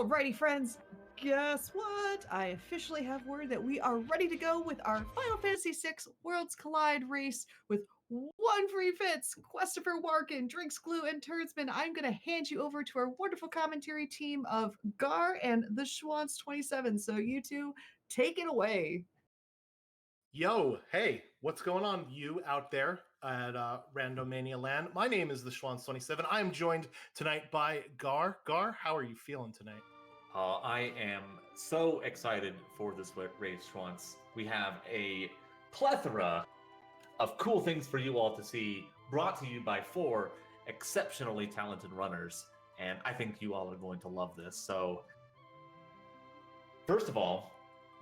Alrighty, friends, guess what? I officially have word that we are ready to go with our Final Fantasy VI Worlds Collide race with one free Fitz, Questifer Warkin, Drinks Glue, and Turdsman. I'm going to hand you over to our wonderful commentary team of Gar and the Schwantz 27. So you two, take it away. Yo, hey, what's going on, you out there at Randomania land? My name is the Schwantz 27. I am joined tonight by Gar. Gar, how are you feeling tonight? I am so excited for this race, Schwantz. We have a plethora of cool things for you all to see, brought to you by 4 exceptionally talented runners, and I think you all are going to love this. So, first of all,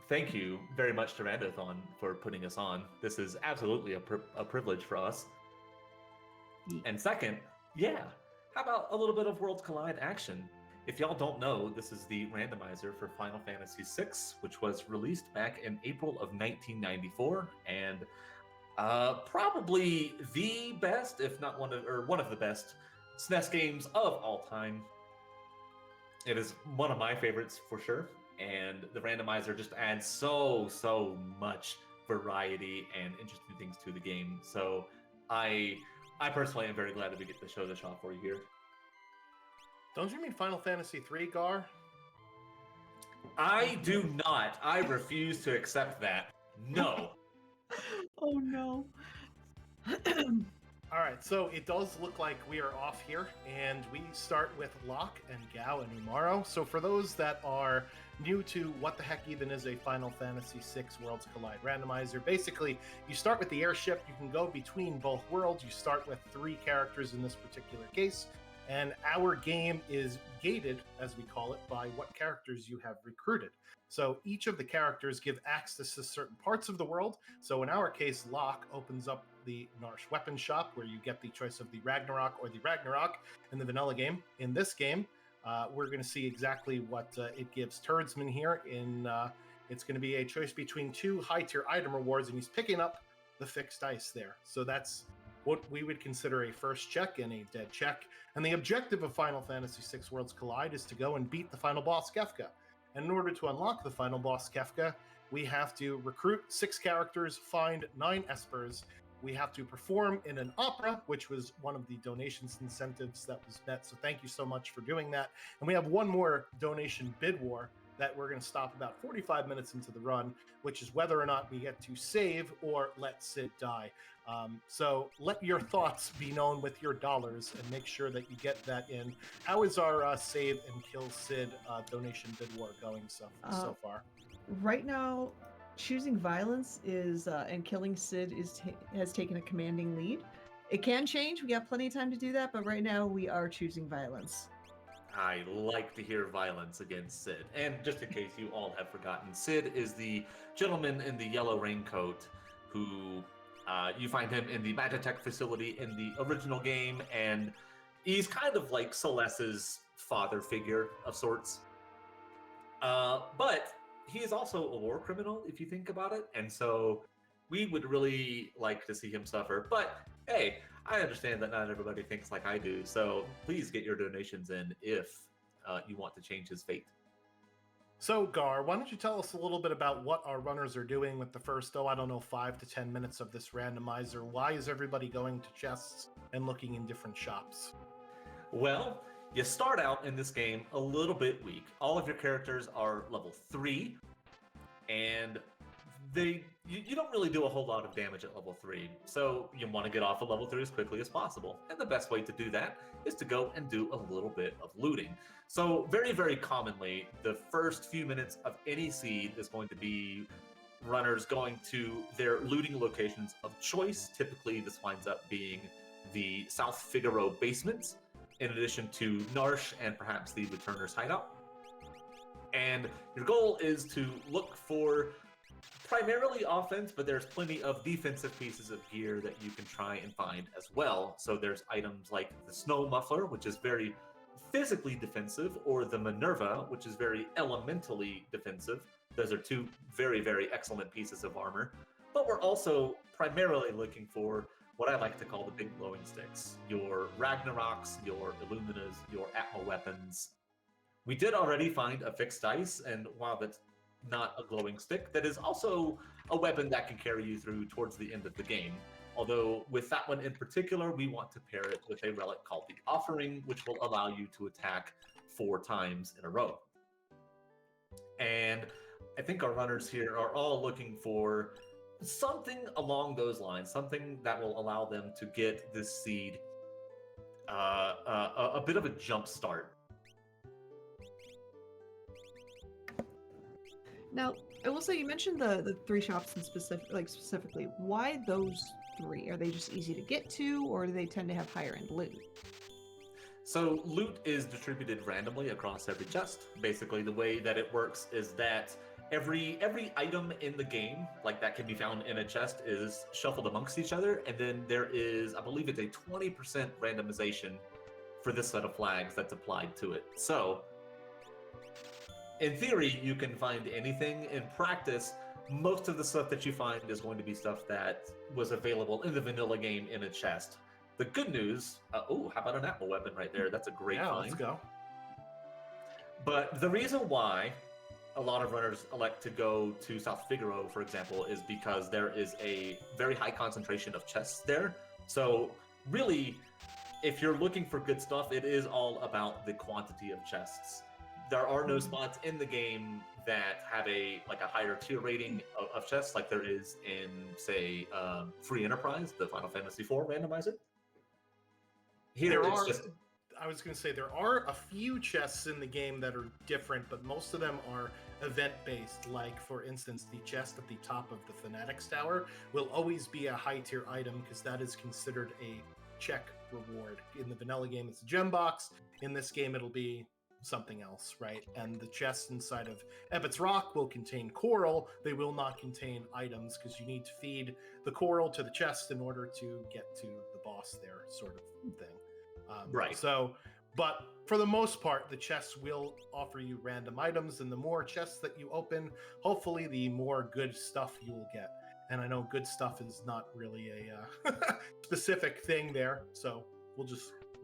thank you very much to Randothon for putting us on. This is absolutely a privilege for us. And second, how about a little bit of Worlds Collide action? If y'all don't know, this is the randomizer for Final Fantasy VI, which was released back in April of 1994, and probably the best, if not one of the best SNES games of all time. It is one of my favorites for sure, and the randomizer just adds so much variety and interesting things to the game. So I personally am very glad that we get to show this off for you here. Don't you mean Final Fantasy III, Gar? I do not. I refuse to accept that. No. Oh no. All right, so it does look like we are off here, and we start with Locke and Gao and Umaro. So for those that are new to what the heck even is a Final Fantasy VI Worlds Collide randomizer, basically you start with the airship, you can go between both worlds, you start with 3 characters in this particular case, and our game is gated, as we call it, by what characters you have recruited. So each of the characters give access to certain parts of the world. So in our case, Locke opens up the Narsh weapon shop, where you get the choice of the Ragnarok or the Ragnarok in the vanilla game. In this game, we're going to see exactly what it gives Turdsman here. It's going to be a choice between 2 high-tier item rewards, and he's picking up the fixed ice there. So that's what we would consider a first check and a dead check. And the objective of Final Fantasy VI Worlds Collide is to go and beat the final boss, Kefka. And in order to unlock the final boss, Kefka, we have to recruit 6 characters, find 9 espers. We have to perform in an opera, which was one of the donations incentives that was met. So thank you so much for doing that. And we have one more donation bid war that we're going to stop about 45 minutes into the run, which is whether or not we get to save or let Sid die. So let your thoughts be known with your dollars and make sure that you get that in. How is our save and kill Sid donation bid war going so far? Right now, choosing violence is and killing Sid has taken a commanding lead. It can change. We got plenty of time to do that, but right now we are choosing violence. I like to hear violence against Sid. And just in case you all have forgotten, Sid is the gentleman in the yellow raincoat who you find him in the Magitech facility in the original game, and he's kind of like Celeste's father figure of sorts. But he is also a war criminal, if you think about it, and so we would really like to see him suffer. But hey, I understand that not everybody thinks like I do, so please get your donations in if you want to change his fate. So, Gar, why don't you tell us a little bit about what our runners are doing with the first, 5 to 10 minutes of this randomizer? Why is everybody going to chests and looking in different shops? Well, you start out in this game a little bit weak. All of your characters are level 3, and you don't really do a whole lot of damage at level 3, so you want to get off of level 3 as quickly as possible. And the best way to do that is to go and do a little bit of looting. So very, very commonly, the first few minutes of any seed is going to be runners going to their looting locations of choice. Typically, this winds up being the South Figaro basement, in addition to Narsh and perhaps the Returner's hideout. And your goal is to look for primarily offense, but there's plenty of defensive pieces of gear that you can try and find as well. So there's items like the Snow Muffler, which is very physically defensive, or the Minerva, which is very elementally defensive. Those are 2 very, very excellent pieces of armor. But we're also primarily looking for what I like to call the big glowing sticks. Your Ragnaroks, your Illuminas, your Atma weapons. We did already find a fixed dice, and while that's not a glowing stick, that is also a weapon that can carry you through towards the end of the game. Although with that one in particular, we want to pair it with a relic called the Offering, which will allow you to attack 4 times in a row. And I think our runners here are all looking for something along those lines, something that will allow them to get this seed a bit of a jump start. Now, I will say you mentioned the 3 shops in specifically. Why those 3? Are they just easy to get to, or do they tend to have higher end loot? So loot is distributed randomly across every chest. Basically, the way that it works is that every item in the game, like that can be found in a chest, is shuffled amongst each other, and then there is, I believe it's a 20% randomization for this set of flags that's applied to it. So in theory, you can find anything. In practice, most of the stuff that you find is going to be stuff that was available in the vanilla game in a chest. The good news, how about an apple weapon right there? That's a great find. Let's go. But the reason why a lot of runners elect to go to South Figaro, for example, is because there is a very high concentration of chests there. So really, if you're looking for good stuff, it is all about the quantity of chests. There are no spots in the game that have a higher tier rating of chests like there is in, say, Free Enterprise, the Final Fantasy IV randomizer. Here I was going to say there are a few chests in the game that are different, but most of them are event-based. Like, for instance, the chest at the top of the Fanatics Tower will always be a high-tier item because that is considered a check reward. In the vanilla game, it's a gem box. In this game, it'll be something else, right? And the chests inside of Ebbett's Rock will contain coral. They will not contain items because you need to feed the coral to the chest in order to get to the boss there, sort of thing. Right. So, but for the most part, the chests will offer you random items, and the more chests that you open, hopefully the more good stuff you will get. And I know good stuff is not really a specific thing there, so we'll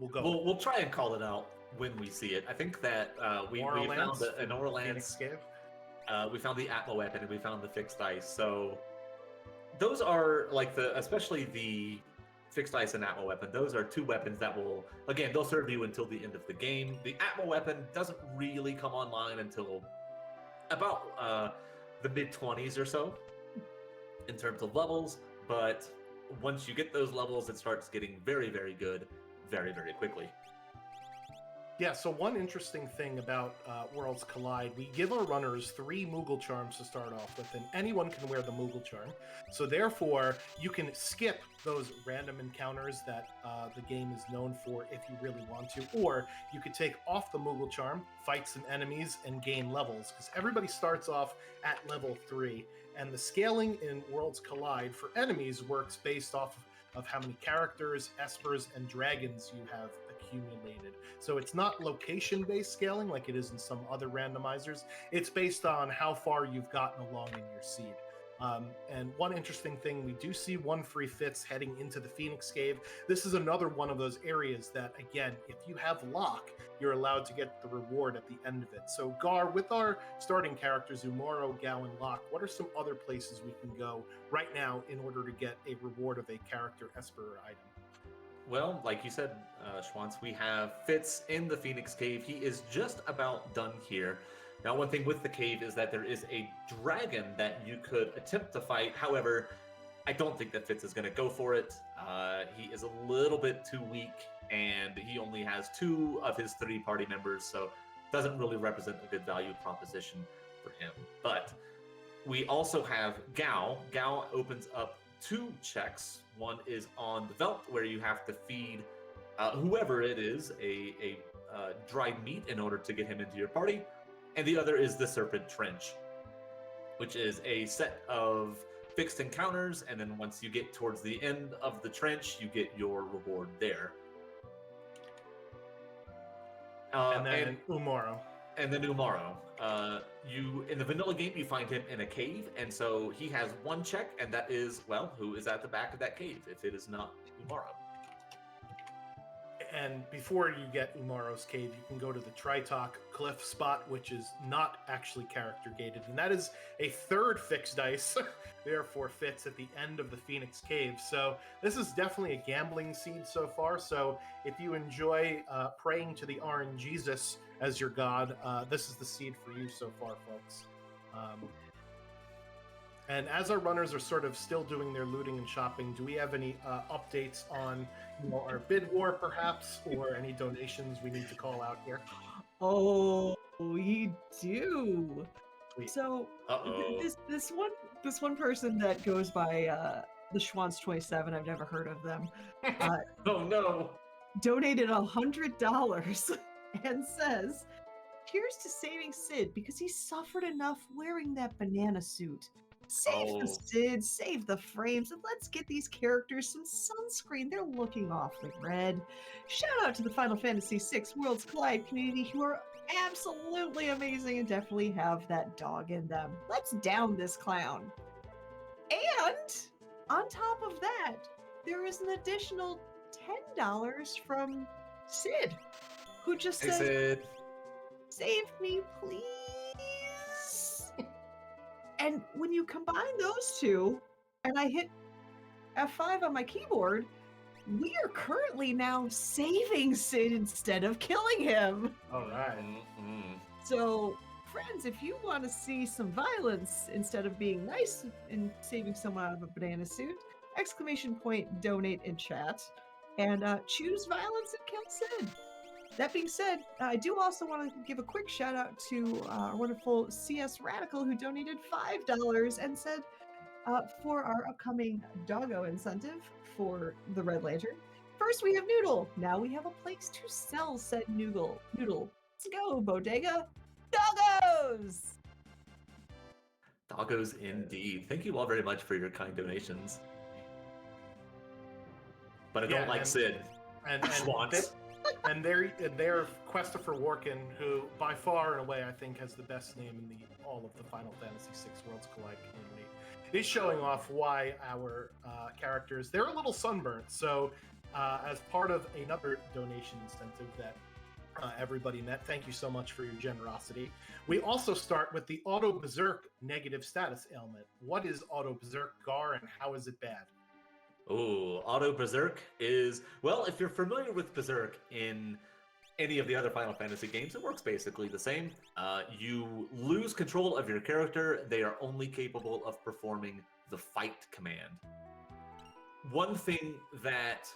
go. We'll try and call it out when we see it. I think that we found an Orlance. We found the Atmo weapon and we found the fixed dice. So those are like especially the fixed dice and Atmo weapon. Those are 2 weapons that will, again, they'll serve you until the end of the game. The Atmo weapon doesn't really come online until about the mid-20s or so in terms of levels. But once you get those levels, it starts getting very, very good very, very quickly. Yeah, so one interesting thing about Worlds Collide, we give our runners 3 Moogle Charms to start off with, and anyone can wear the Moogle Charm. So therefore, you can skip those random encounters that the game is known for if you really want to, or you could take off the Moogle Charm, fight some enemies, and gain levels, because everybody starts off at level 3, and the scaling in Worlds Collide for enemies works based off of how many characters, espers, and dragons you have accumulated. So it's not location-based scaling like it is in some other randomizers. It's based on how far you've gotten along in your seed. And one interesting thing, we do see 1 free fits heading into the Phoenix Cave. This is another one of those areas that, again, if you have lock, you're allowed to get the reward at the end of it. So Gar, with our starting characters, Umoro, Gao, and Locke, what are some other places we can go right now in order to get a reward of a character, esper, or item? Well, like you said, Schwantz, we have Fitz in the Phoenix Cave. He is just about done here. Now, one thing with the cave is that there is a dragon that you could attempt to fight. However, I don't think that Fitz is going to go for it. He is a little bit too weak, and he only has 2 of his 3 party members, so doesn't really represent a good value proposition for him. But we also have Gao. Gao opens up 2 checks. One is on the Veld, where you have to feed whoever it is a dried meat in order to get him into your party. And the other is the Serpent Trench, which is a set of fixed encounters, and then once you get towards the end of the trench, you get your reward there. And then Umoro. And then Umaro. In the vanilla game, you find him in a cave, and so he has 1 check, and that is, well, who is at the back of that cave, if it is not Umaro? And before you get Umaro's Cave, you can go to the Tritok Cliff spot, which is not actually character gated. And that is a third fixed dice, therefore fits at the end of the Phoenix Cave. So this is definitely a gambling seed so far. So if you enjoy praying to the RNGesus as your god, this is the seed for you so far, folks. And as our runners are sort of still doing their looting and shopping, do we have any updates on our bid war, perhaps, or any donations we need to call out here? Oh, we do. Sweet. So Uh-oh. this one person that goes by the Schwantz27, I've never heard of them, Oh no! donated $100 and says, "Here's to saving Sid because he suffered enough wearing that banana suit. Save the Oh. Sid, save the frames, and let's get these characters some sunscreen. They're looking awfully red." Shout out to the Final Fantasy VI Worlds Collide community, who are absolutely amazing and definitely have that dog in them. Let's down this clown. And on top of that, there is an additional $10 from Sid, who just Hey, says, Sid. "Save me, please." And when you combine those two, and I hit F5 on my keyboard, we are currently now saving Sid instead of killing him. All right. Mm-mm. So, friends, if you want to see some violence instead of being nice and saving someone out of a banana suit, !donate in chat and choose violence and kill Sid. That being said, I do also want to give a quick shout out to our wonderful CS Radical, who donated $5 and said, for our upcoming doggo incentive for the Red Lantern, first we have Noodle. Now we have a place to sell said Noodle. Let's go, Bodega. Doggos! Doggos indeed. Thank you all very much for your kind donations. But I don't like Sid. And Schwantz. and they're Christopher Warkin, who by far and away I think has the best name in all of the Final Fantasy VI Worlds Collide community, is showing off why our characters, they're a little sunburnt. So as part of another donation incentive that everybody met, thank you so much for your generosity. We also start with the Auto Berserk negative status ailment. What is Auto Berserk, Gar, and how is it bad? Oh, Auto Berserk is, well, if you're familiar with Berserk in any of the other Final Fantasy games, it works basically the same. You lose control of your character. They are only capable of performing the fight command. One thing that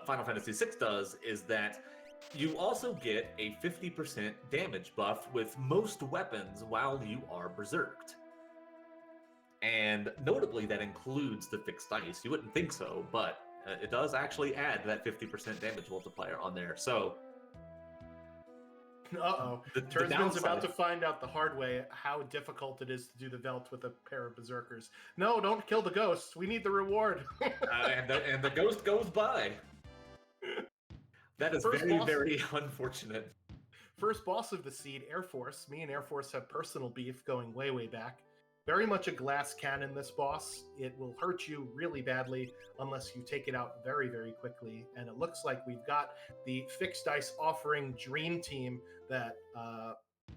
Final Fantasy VI does is that you also get a 50% damage buff with most weapons while you are berserked. And notably, that includes the fixed dice. You wouldn't think so, but it does actually add that 50% damage multiplier on there. So, Tursman's about to find out the hard way how difficult it is to do the Velt with a pair of berserkers. No, don't kill the ghosts. We need the reward. and the ghost goes by. That is very unfortunate. First boss of the seed, Air Force. Me and Air Force have personal beef going way, way back. Very much a glass cannon, this boss. It will hurt you really badly unless you take it out very, very quickly. And it looks like we've got the fixed dice offering dream team that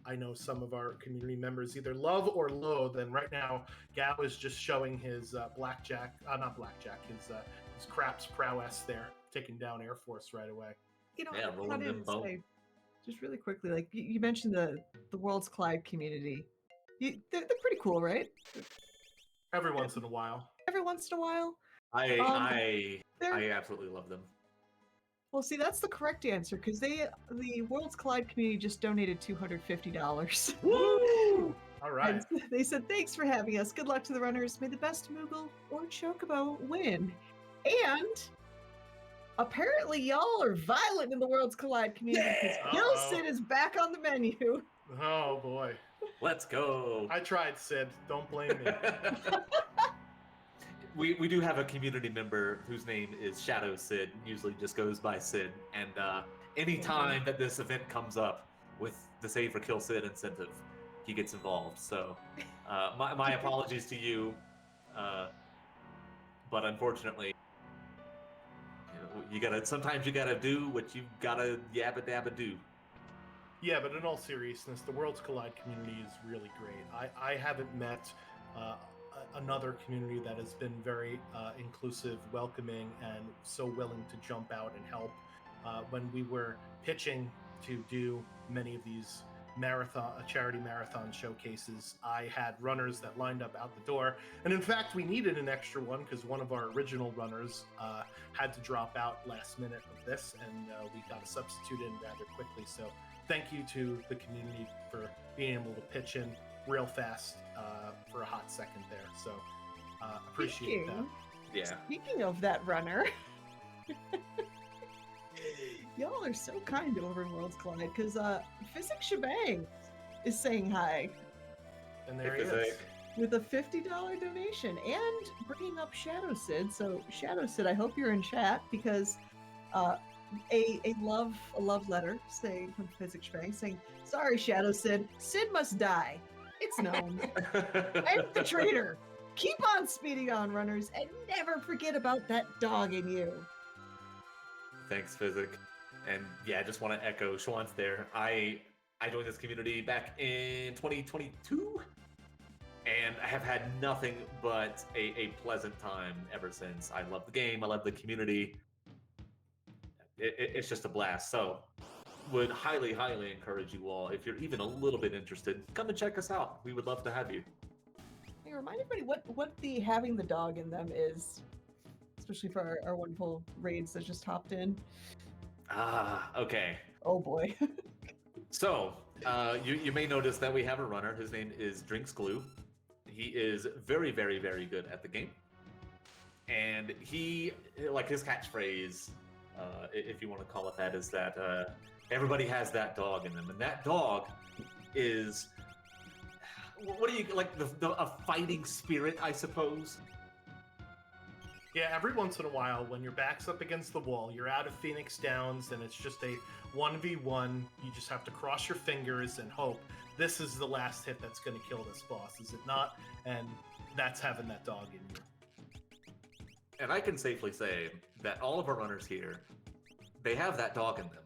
I know some of our community members either love or loathe. And right now, Gao is just showing his his craps prowess there, taking down Air Force right away. You know, Yeah, rolling them both. Just really quickly, like you mentioned the Worlds Collide community. They're pretty cool, right? Every once in a while. Every once in a while. I absolutely love them. Well, see, that's the correct answer because the Worlds Collide community just donated $250. Woo! All right. And they said, "Thanks for having us. Good luck to the runners. May the best Moogle or Chocobo win." And apparently, y'all are violent in the Worlds Collide community because Kill Sid is back on the menu. Oh boy. Let's go. I tried, Sid. Don't blame me. We do have a community member whose name is Shadow Sid, usually just goes by Sid. And any time that this event comes up with the Save or Kill Sid incentive, he gets involved. So my apologies to you, but unfortunately, Sometimes you gotta do what you gotta yabba dabba do. Yeah, but in all seriousness, the Worlds Collide community is really great. I haven't met another community that has been very inclusive, welcoming, and so willing to jump out and help. When we were pitching to do many of these charity marathon showcases, I had runners that lined up out the door, and in fact, we needed an extra one because one of our original runners had to drop out last minute of this, and we got a substitute in rather quickly. So thank you to the community for being able to pitch in real fast for a hot second there. So appreciate that. Yeah. Speaking of that runner, y'all are so kind over in Worlds Collide because Physics Shebang is saying hi And there he is. Physic. with a $50 donation and bringing up Shadow Sid. So Shadow Sid, I hope you're in chat because a love letter saying from Physics Shebang saying, "Sorry, Shadow Sid, Sid must die. It's known. I'm the traitor. Keep on speeding on, runners, and never forget about that dog in you." Thanks, Physic. And yeah, I just want to echo Schwann's there. I joined this community back in 2022, and I have had nothing but a pleasant time ever since. I love the game. I love the community. It's just a blast. So would highly, highly encourage you all, if you're even a little bit interested, come and check us out. We would love to have you. Hey, remind everybody what the having the dog in them is, especially for our wonderful raids that just hopped in. Okay. Oh boy. So, you may notice that we have a runner. His name is Drinks Glue. He is very, very, very good at the game. And he, like his catchphrase, if you want to call it that, is that everybody has that dog in them. And that dog is, what do you, like a fighting spirit, I suppose? Yeah, every once in a while, when your back's up against the wall, you're out of Phoenix Downs, and it's just a 1v1. You just have to cross your fingers and hope this is the last hit that's going to kill this boss, is it not? And that's having that dog in you. And I can safely say that all of our runners here, they have that dog in them.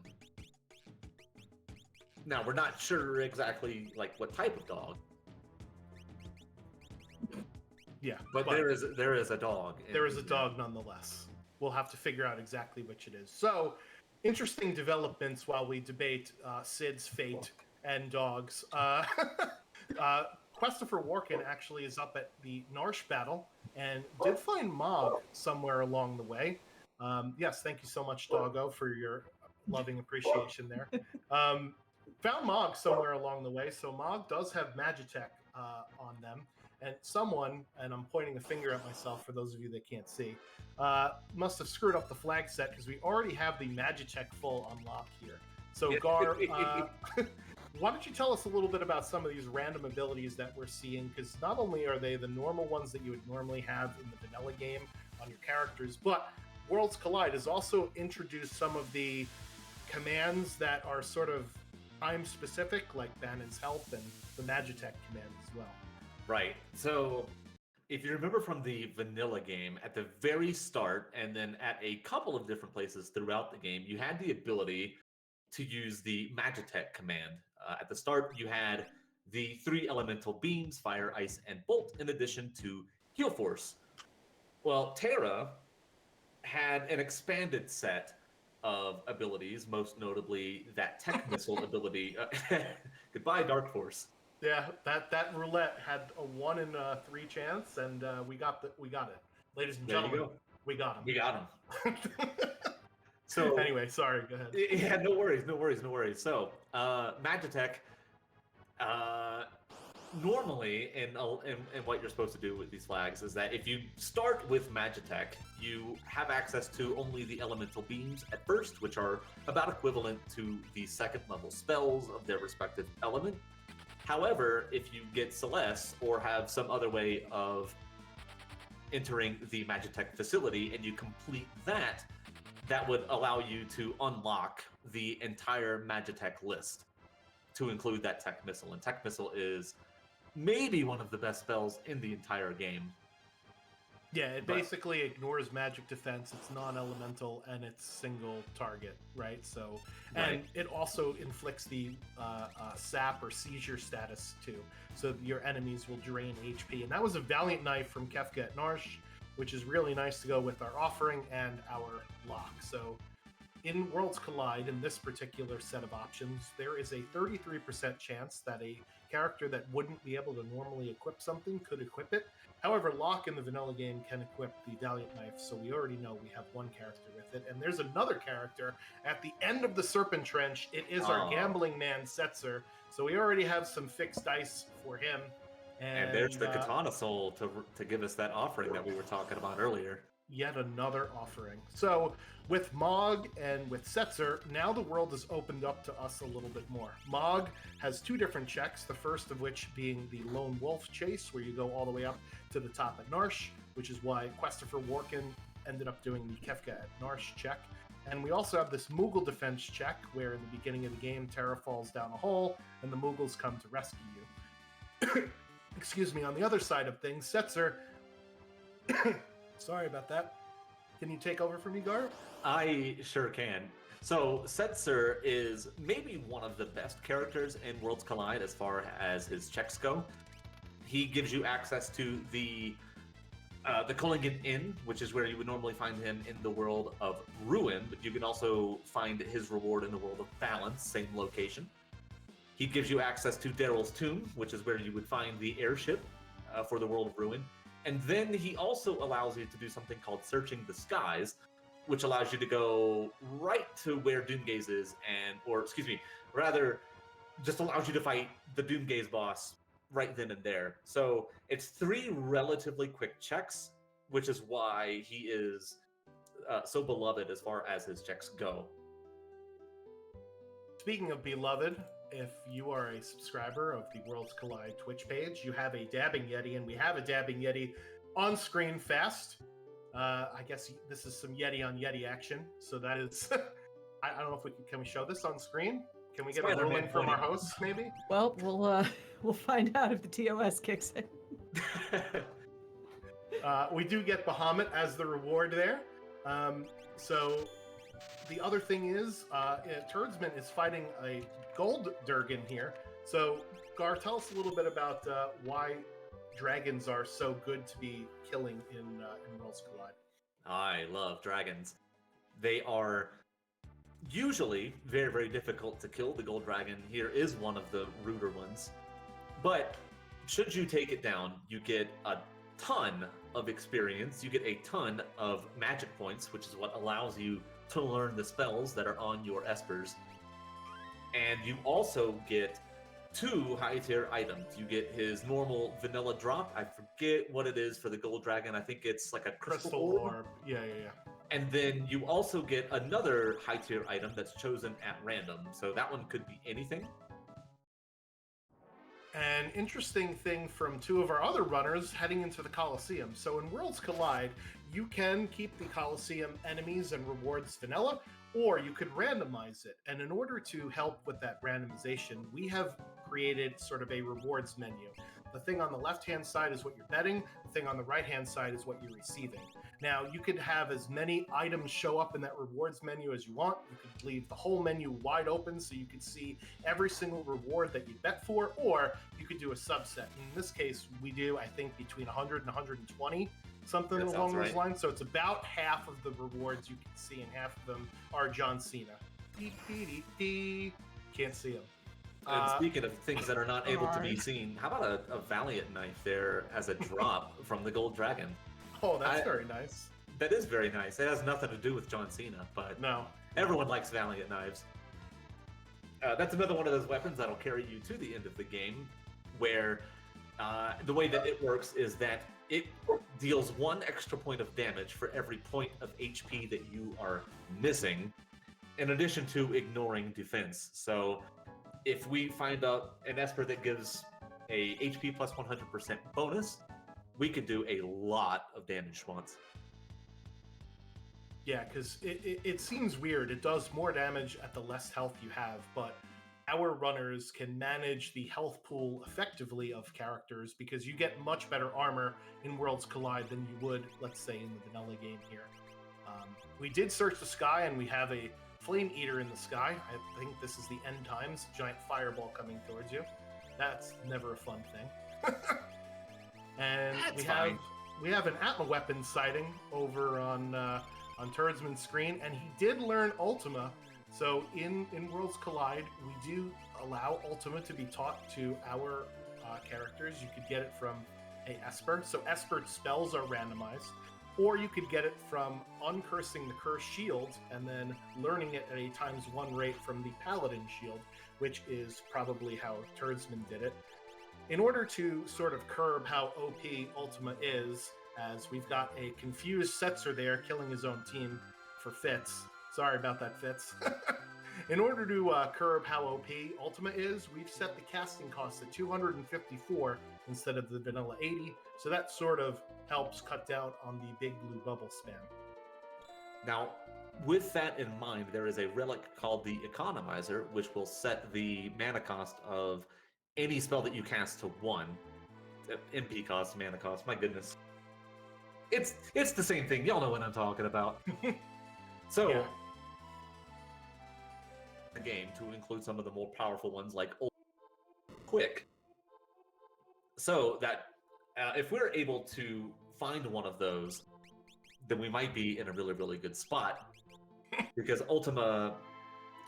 Now, we're not sure exactly like what type of dog. Yeah, But there is a dog. There is a dog nonetheless. We'll have to figure out exactly which it is. So, interesting developments while we debate Sid's fate and dogs. Christopher Warkin actually is up at the Narsh battle and did find Mog somewhere along the way. Yes, thank you so much, Doggo, for your loving appreciation there. Found Mog somewhere along the way, so Mog does have Magitech on them. And someone, and I'm pointing a finger at myself for those of you that can't see, must have screwed up the flag set because we already have the Magitech full unlock here. So Gar, why don't you tell us a little bit about some of these random abilities that we're seeing? Because not only are they the normal ones that you would normally have in the vanilla game on your characters, but Worlds Collide has also introduced some of the commands that are sort of time-specific, like Banon's Help and the Magitech command as well. Right. So, if you remember from the vanilla game, at the very start, and then at a couple of different places throughout the game, you had the ability to use the Magitech command. At the start, you had the 3 elemental beams, fire, ice, and bolt, in addition to heal force. Well, Terra had an expanded set of abilities, most notably that tech missile ability. Goodbye, Dark Force. Yeah, that roulette had a 1 in 3 chance, and we got it, ladies and There you gentlemen. go. We got him. We got him. So anyway, sorry. Go ahead. Yeah, no worries. So, Magitech, normally in what you're supposed to do with these flags is that if you start with Magitech, you have access to only the elemental beams at first, which are about equivalent to the 2nd level spells of their respective element. However, if you get Celeste or have some other way of entering the Magitech facility and you complete that, that would allow you to unlock the entire Magitech list to include that Tech Missile. And Tech Missile is maybe one of the best spells in the entire game. Yeah, it But- basically ignores magic defense. It's non-elemental and it's single target, right? So, and Right. it also inflicts the sap or seizure status too. So your enemies will drain HP. And that was a Valiant Knife from Kefka at Narsh, which is really nice to go with our offering and our lock. So in Worlds Collide, in this particular set of options, there is a 33% chance that a character that wouldn't be able to normally equip something could equip it. However, Locke in the vanilla game can equip the Valiant Knife, so we already know we have one character with it. And there's another character at the end of the Serpent Trench. It is our Oh. gambling man, Setzer. So we already have some fixed dice for him. And there's the Katana Soul to give us that offering that we were talking about earlier. Yet another offering. So with Mog and with Setzer, now the world is opened up to us a little bit more. Mog has two different checks, the first of which being the Lone Wolf Chase, where you go all the way up to the top at Narsh, which is why Christopher Warkin ended up doing the Kefka at Narsh check. And we also have this Moogle defense check, where in the beginning of the game, Terra falls down a hole, and the Moogles come to rescue you. Excuse me, on the other side of things, Setzer... Sorry about that. Can you take over for me, Gar? I sure can. So Setzer is maybe one of the best characters in Worlds Collide as far as his checks go. He gives you access to the Culligan Inn, which is where you would normally find him in the world of Ruin, but you can also find his reward in the world of Balance, same location. He gives you access to Daryl's Tomb, which is where you would find the airship for the world of Ruin. And then he also allows you to do something called Searching the Skies, which allows you to go right to where Doomgaze is, rather, just allows you to fight the Doomgaze boss right then and there. So it's 3 relatively quick checks, which is why he is so beloved as far as his checks go. Speaking of beloved, if you are a subscriber of the Worlds Collide Twitch page, you have a Dabbing Yeti, and we have a Dabbing Yeti on screen fast. I guess this is some Yeti on Yeti action. So that is, I don't know if can we show this on screen? Can we get a ruling from our hosts, maybe? Well, we'll find out if the TOS kicks in. We do get Bahamut as the reward there. So the other thing is, Turdsman is fighting a Gold Durgan here. So, Gar, tell us a little bit about why dragons are so good to be killing in Worlds Collide. I love dragons. They are usually very, very difficult to kill. The Gold Dragon here is one of the ruder ones. But should you take it down, you get a ton of experience. You get a ton of magic points, which is what allows you to learn the spells that are on your espers. And you also get 2 high-tier items. You get his normal vanilla drop. I forget what it is for the Gold Dragon. I think it's like a crystal orb. Yeah. And then you also get another high-tier item that's chosen at random. So that one could be anything. An interesting thing from 2 of our other runners heading into the Colosseum. So in Worlds Collide, you can keep the Colosseum enemies and rewards vanilla, or you could randomize it. And in order to help with that randomization, we have created sort of a rewards menu. The thing on the left-hand side is what you're betting. The thing on the right-hand side is what you're receiving. Now, you could have as many items show up in that rewards menu as you want. You could leave the whole menu wide open so you could see every single reward that you bet for, or you could do a subset. In this case, we do, I think, between 100 and 120, something That along sounds those right. lines. So it's about half of the rewards you can see, and half of them are John Cena. Can't see him. And speaking of things that are not able to be seen, how about a Valiant Knife there as a drop from the Gold Dragon? Oh, that's very nice. That is very nice. It has nothing to do with John Cena, but No. everyone likes Valiant Knives. That's another one of those weapons that'll carry you to the end of the game, where the way that it works is that it deals 1 extra point of damage for every point of HP that you are missing, in addition to ignoring defense. So if we find out an Esper that gives a HP plus 100% bonus, we could do a lot of damage once. Yeah, because it seems weird. It does more damage at the less health you have, but our runners can manage the health pool effectively of characters because you get much better armor in Worlds Collide than you would, let's say, in the vanilla game here. We did search the sky, and we have a Flame Eater in the sky. I think this is the end times, giant fireball coming towards you. That's never a fun thing. And That's we have an Atma weapon sighting over on Turdsman's screen, and he did learn Ultima. So in Worlds Collide, we do allow Ultima to be taught to our characters. You could get it from a Esper. So Esper spells are randomized. Or you could get it from uncursing the Curse Shield and then learning it at a ×1 rate from the Paladin Shield, which is probably how Turdsman did it. In order to sort of curb how OP Ultima is, as we've got a confused Setzer there killing his own team for Fitz. Sorry about that, Fitz. In order to curb how OP Ultima is, we've set the casting cost at 254 instead of the vanilla 80, so that sort of helps cut down on the big blue bubble spam. Now, with that in mind, there is a relic called the Economizer, which will set the mana cost of any spell that you cast to 1. MP cost, mana cost, my goodness. It's the same thing, y'all know what I'm talking about. So, Yeah. the game to include some of the more powerful ones like Quick. So that if we're able to find one of those, then we might be in a really, really good spot. Because Ultima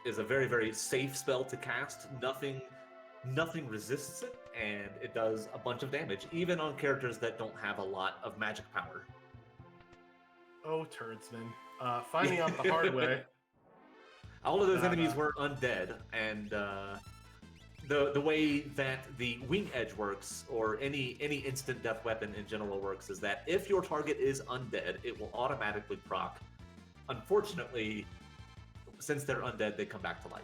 is a very, very safe spell to cast. Nothing resists it, and it does a bunch of damage, even on characters that don't have a lot of magic power. Oh, Turdsman. Finding out the hard way. All of those enemies were undead, and the way that the wing edge works, or any instant death weapon in general works, is that if your target is undead, it will automatically proc. Unfortunately, since they're undead, they come back to life.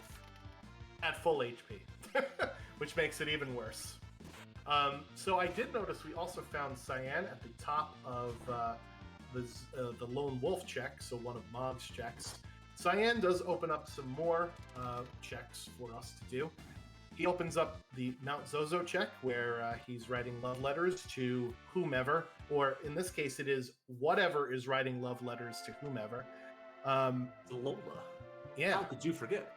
At full HP, which makes it even worse. So I did notice we also found Cyan at the top of the Lone Wolf check, so one of Mog's checks. Cyan does open up some more checks for us to do. He opens up the Mount Zozo check, where he's writing love letters to whomever, or in this case, it is whatever is writing love letters to whomever. Lola. Yeah. How could you forget?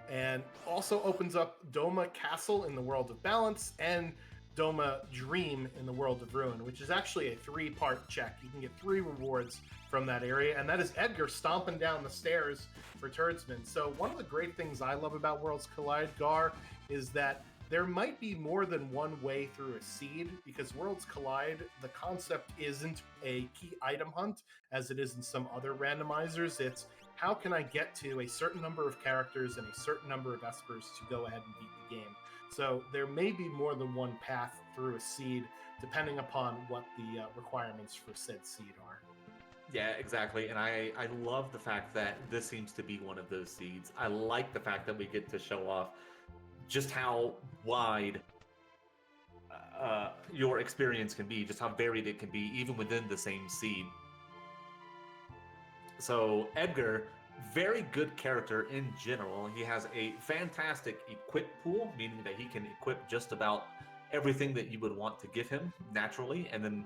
And also opens up Doma Castle in the World of Balance and Doma Dream in the World of Ruin, which is actually a 3-part check. You can get 3 rewards from that area, and that is Edgar stomping down the stairs for Turdsman. So one of the great things I love about Worlds Collide, Gar, is that there might be more than one way through a seed, because Worlds Collide, the concept isn't a key item hunt, as it is in some other randomizers. It's how can I get to a certain number of characters and a certain number of Espers to go ahead and beat the game. So there may be more than one path through a seed, depending upon what the requirements for said seed are. Yeah, exactly. And I love the fact that this seems to be one of those seeds. I like the fact that we get to show off just how wide your experience can be, just how varied it can be, even within the same seed. So Edgar, very good character in general. He has a fantastic equip pool, meaning that he can equip just about everything that you would want to give him naturally. And then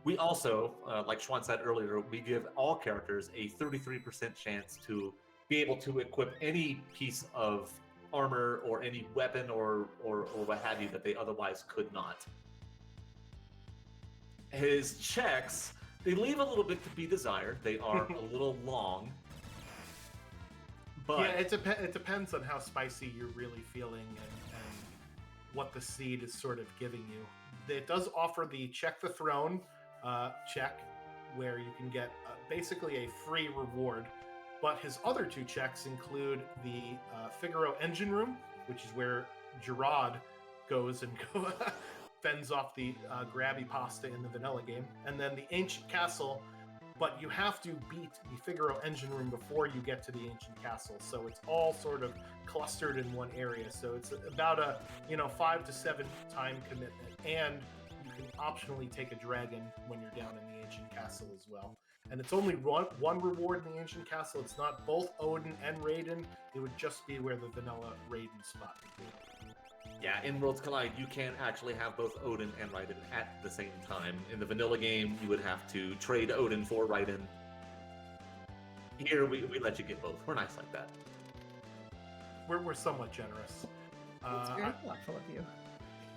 we also, like Schwan said earlier, we give all characters a 33% chance to be able to equip any piece of armor or any weapon or what have you that they otherwise could not. His checks, they leave a little bit to be desired. They are a little long. But yeah, it depends on how spicy you're really feeling and what the seed is sort of giving you. It does offer the Check the Throne check, where you can get basically a free reward. But his other 2 checks include the Figaro Engine Room, which is where Gerard goes and fends off the Grabby Pasta in the vanilla game, and then the Ancient Castle, but you have to beat the Figaro Engine Room before you get to the Ancient Castle, so it's all sort of clustered in one area. So it's about a 5 to 7 time commitment, and you can optionally take a dragon when you're down in the Ancient Castle as well. And it's only one reward in the Ancient Castle. It's not both Odin and Raiden. It would just be where the vanilla Raiden spot would be. Yeah, in Worlds Collide, you can actually have both Odin and Raiden at the same time. In the vanilla game, you would have to trade Odin for Raiden. Here, we let you get both. We're nice like that. We're somewhat generous. It's very thoughtful of you.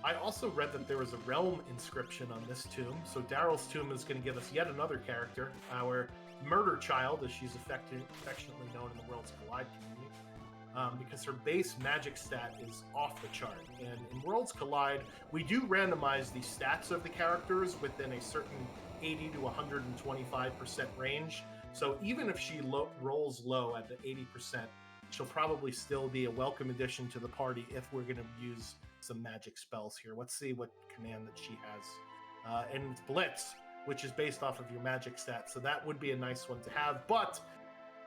I also read that there was a realm inscription on this tomb. So Daryl's tomb is going to give us yet another character, our murder child, as she's affectionately known in the Worlds Collide community, because her base magic stat is off the chart. And in Worlds Collide, we do randomize the stats of the characters within a certain 80 to 125% range. So even if she rolls low at the 80%, she'll probably still be a welcome addition to the party if we're going to use some magic spells here. Let's see what command that she has. And it's Blitz, which is based off of your magic stat, so that would be a nice one to have. But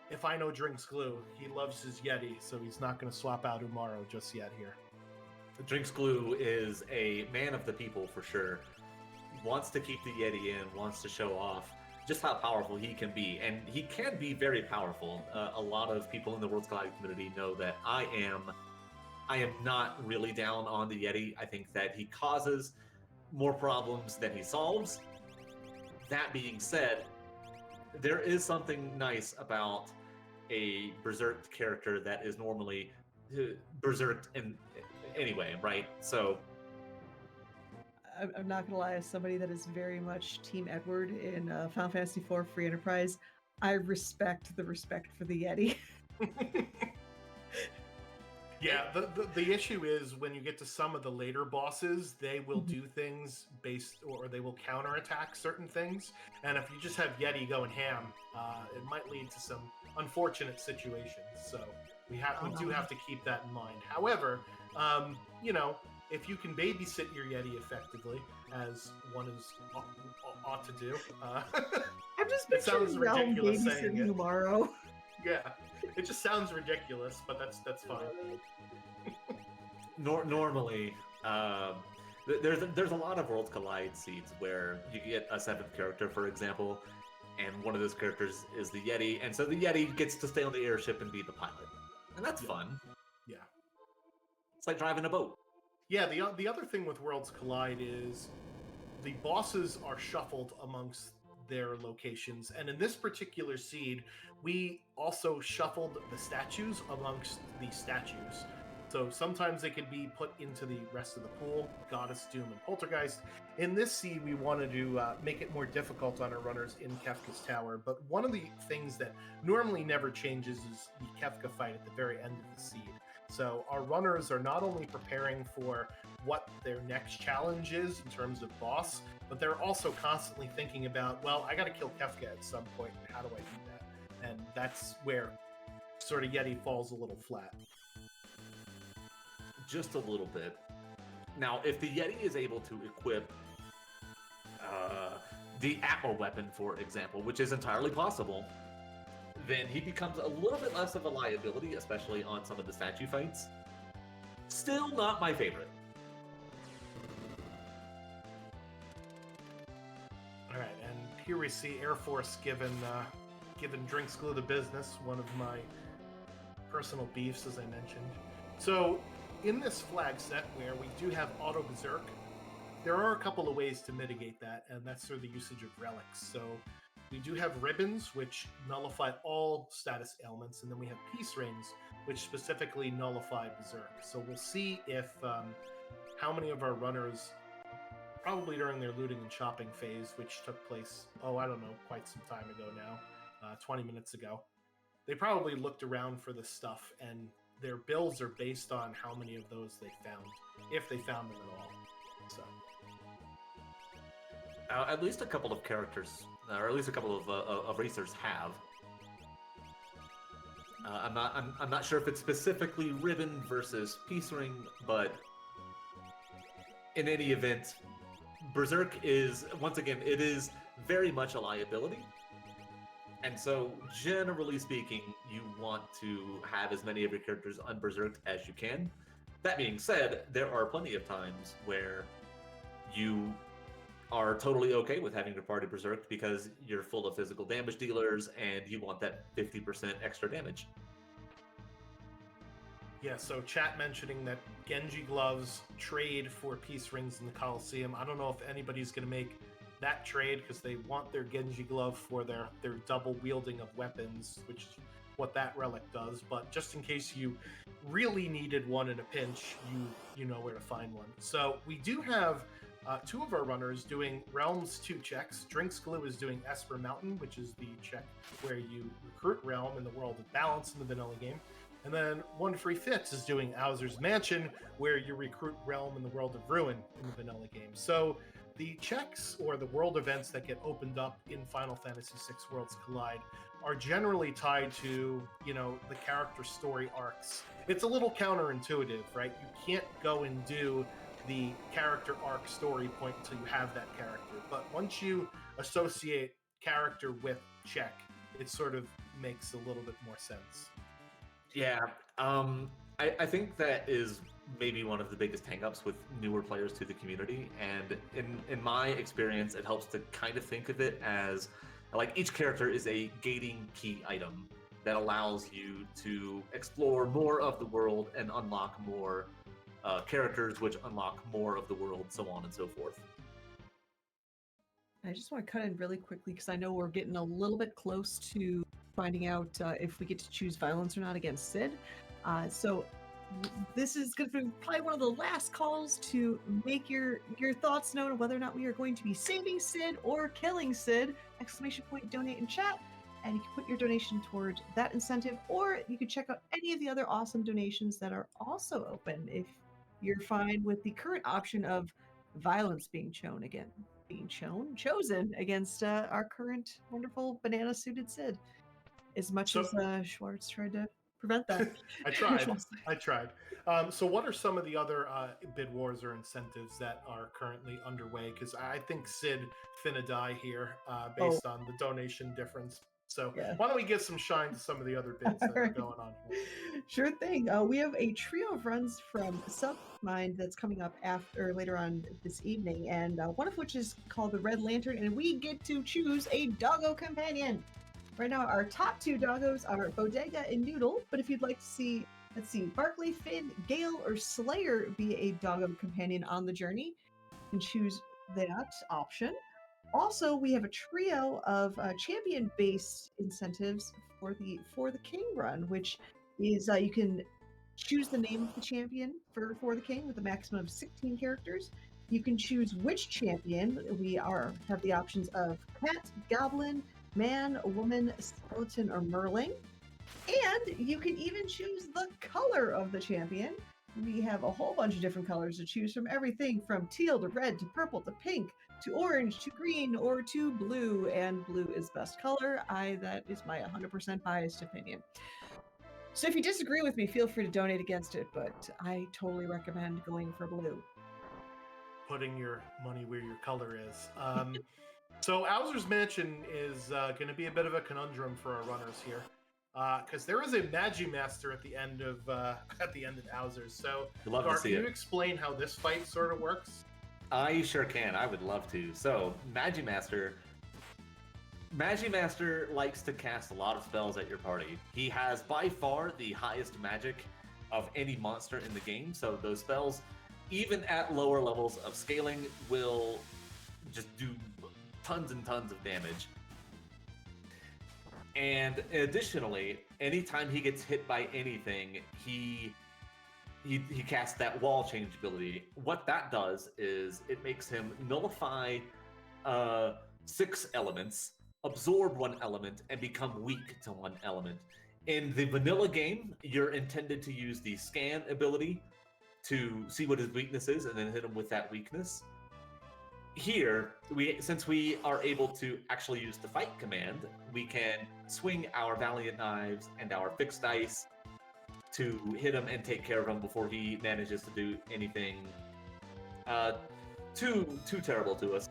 if I know Drinks Glue, he loves his Yeti, so he's not going to swap out Umaro just yet here. Drinks Glue is a man of the people for sure. Wants to keep the Yeti in, wants to show off just how powerful he can be. And he can be very powerful. A lot of people in the Worlds Collide community know that I am not really down on the Yeti. I think that he causes more problems than he solves. That being said, there is something nice about a berserked character that is normally berserked in anyway, right? So I'm not gonna lie, as somebody that is very much Team Edward in Final Fantasy IV Free Enterprise, I respect the respect for the Yeti. Yeah, the issue is when you get to some of the later bosses, they will do things based, or they will counterattack certain things. And if you just have Yeti going ham, it might lead to some unfortunate situations. So we do have to keep that in mind. However, if you can babysit your Yeti effectively, as one is ought to do, I'm just it sounds picturing Realm ridiculous saying babysitting it. tomorrow. Yeah, it just sounds ridiculous, but that's fine. Normally, there's a lot of Worlds Collide seeds where you get a 7th character, for example, and one of those characters is the Yeti, and so the Yeti gets to stay on the airship and be the pilot, and that's fun. Yeah, it's like driving a boat. Yeah, the other thing with Worlds Collide is the bosses are shuffled amongst their locations, and in this particular seed, we also shuffled the statues amongst the statues. So sometimes they could be put into the rest of the pool, Goddess, Doom, and Poltergeist. In this seed, we wanted to make it more difficult on our runners in Kefka's Tower, but one of the things that normally never changes is the Kefka fight at the very end of the seed. So our runners are not only preparing for what their next challenge is in terms of boss, but they're also constantly thinking about, well, I got to kill Kefka at some point, and how do I do that? And that's where sort of Yeti falls a little flat. Just a little bit. Now, if the Yeti is able to equip the Atma weapon, for example, which is entirely possible, then he becomes a little bit less of a liability, especially on some of the statue fights. Still not my favorite. All right, and here we see Air Force giving Drinks Glue the business, one of my personal beefs, as I mentioned. So, in this flag set where we do have Auto Berserk, there are a couple of ways to mitigate that, and that's through the usage of relics. So we do have ribbons, which nullify all status ailments, and then we have peace rings, which specifically nullify Berserk. So we'll see if how many of our runners, probably during their looting and shopping phase, which took place, I don't know, quite some time ago now, 20 minutes ago, they probably looked around for this stuff, and their bills are based on how many of those they found, if they found them at all. So, at least a couple of characters, or at least a couple of racers have. I'm not sure if it's specifically ribbon versus peace ring, but in any event, Berserk is, once again, it is very much a liability. And so, generally speaking, you want to have as many of your characters unberserked as you can. That being said, there are plenty of times where you are totally okay with having your party berserked because you're full of physical damage dealers and you want that 50% extra damage. Yeah, so chat mentioning that Genji gloves trade for peace rings in the Coliseum. I don't know if anybody's going to make that trade because they want their Genji glove for their double wielding of weapons, which is what that relic does. But just in case you really needed one in a pinch, you know where to find one. So we do have two of our runners doing Realms 2 checks. Drinks Glue is doing Esper Mountain, which is the check where you recruit Realm in the world of balance in the vanilla game. And then One Free Fits is doing Owzer's Mansion, where you recruit Realm in the world of Ruin in the vanilla game. So the checks or the world events that get opened up in Final Fantasy VI Worlds Collide are generally tied to, the character story arcs. It's a little counterintuitive, right? You can't go and do the character arc story point until you have that character. But once you associate character with check, it sort of makes a little bit more sense. Yeah, I think that is maybe one of the biggest hangups with newer players to the community. And in my experience, it helps to kind of think of it as like each character is a gating key item that allows you to explore more of the world and unlock more characters, which unlock more of the world, so on and so forth. I just want to cut in really quickly because I know we're getting a little bit close to finding out if we get to choose violence or not against Sid. So this is going to be probably one of the last calls to make your thoughts known on whether or not we are going to be saving Sid or killing Sid. ! Donate in chat. And you can put your donation toward that incentive, or you can check out any of the other awesome donations that are also open if you're fine with the current option of violence being chosen against our current wonderful banana suited Sid. As much as Schwartz tried to prevent that. I tried. So what are some of the other bid wars or incentives that are currently underway? Because I think Sid finna die here based on the donation difference. So why don't we give some shine to some of the other bids that are going on here? Sure thing. We have a trio of runs from Submind that's coming up later on this evening, and one of which is called the Red Lantern, and we get to choose a doggo companion. Right now, our top two doggos are Bodega and Noodle, but if you'd like to see, let's see, Barkley, Finn, Gale, or Slayer be a doggo companion on the journey, you can choose that option. Also, we have a trio of champion-based incentives for the King run, which is you can choose the name of the champion for the King with a maximum of 16 characters. You can choose which champion. We have the options of cat, goblin, man, woman, skeleton, or merling. And you can even choose the color of the champion. We have a whole bunch of different colors to choose from, everything from teal to red to purple to pink to orange to green or to blue, and blue is best color. That is my 100% biased opinion. So if you disagree with me, feel free to donate against it, but I totally recommend going for blue. Putting your money where your color is. So Owzer's Mansion is going to be a bit of a conundrum for our runners here, because there is a Magimaster at the end of Owzer's. So, Gar, can you explain how this fight sort of works? I sure can. I would love to. So, Magimaster likes to cast a lot of spells at your party. He has by far the highest magic of any monster in the game. So those spells, even at lower levels of scaling, will just do tons and tons of damage. And additionally, anytime he gets hit by anything, he casts that wall change ability. What that does is it makes him nullify 6 elements, absorb 1 element, and become weak to 1 element. In the vanilla game, you're intended to use the scan ability to see what his weakness is and then hit him with that weakness. Here, since we are able to actually use the fight command, we can swing our Valiant Knives and our Fixed Dice to hit him and take care of him before he manages to do anything too terrible to us.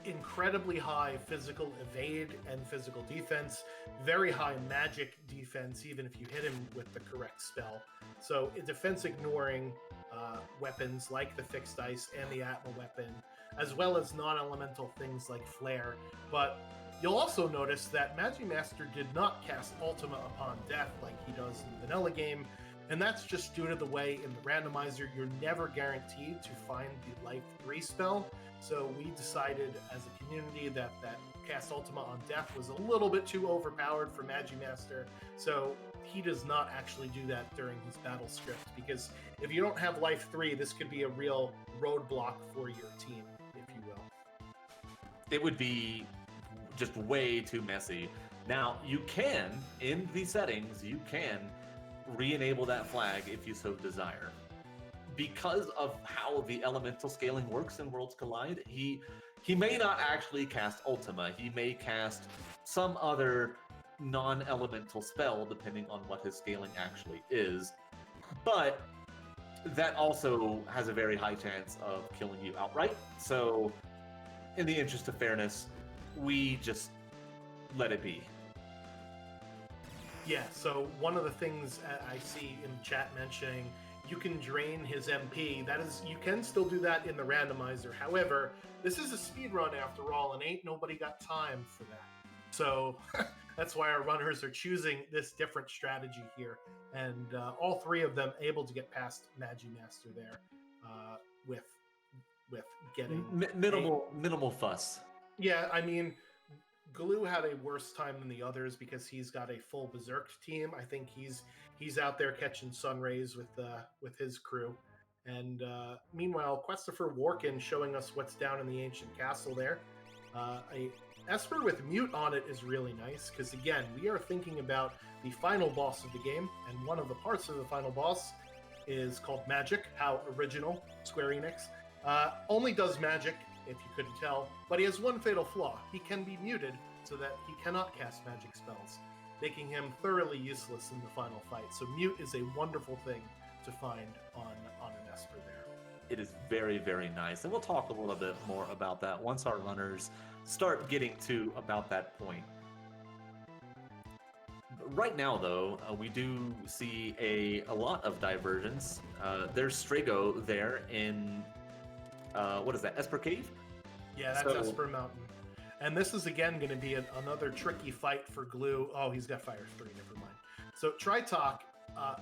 incredibly high physical evade and physical defense, very high magic defense, even if you hit him with the correct spell. So defense ignoring weapons like the fixed ice and the Atma weapon, as well as non-elemental things like flare. But you'll also notice that Magimaster did not cast Ultima upon death like he does in the vanilla game, and that's just due to the way in the randomizer you're never guaranteed to find the life 3 spell. So we decided as a community that cast Ultima on death was a little bit too overpowered for Magimaster, so he does not actually do that during his battle script, because if you don't have life 3, this could be a real roadblock for your team, if you will. It would be just way too messy. Now, you can, in the settings, you can re-enable that flag if you so desire. Because of how the elemental scaling works in Worlds Collide, he may not actually cast Ultima. He may cast some other non-elemental spell, depending on what his scaling actually is. But that also has a very high chance of killing you outright. So, in the interest of fairness, we just let it be. Yeah, so one of the things I see in the chat mentioning, you can drain his MP. That is, you can still do that in the randomizer. However, this is a speed run after all, and ain't nobody got time for that. So that's why our runners are choosing this different strategy here, and all 3 of them able to get past Magimaster there with getting minimal fuss. Yeah, I mean, Glue had a worse time than the others because he's got a full Berserk team. I think he's out there catching sun rays with his crew. And meanwhile, Christopher Warkin showing us what's down in the ancient castle there. A Esper with mute on it is really nice because, again, we are thinking about the final boss of the game, and one of the parts of the final boss is called Magic. How original, Square Enix. Only does magic, if you couldn't tell, but he has one fatal flaw. He can be muted so that he cannot cast magic spells, making him thoroughly useless in the final fight. So mute is a wonderful thing to find on an Esper there. It is very, very nice. And we'll talk a little bit more about that once our runners start getting to about that point. Right now, though, we do see a lot of divergence. There's Strago there in, what is that, Esper Cave? Yeah, that's Esper Mountain. And this is, again, going to be another tricky fight for Glue. Oh, he's got Fire 3, never mind. So Tritok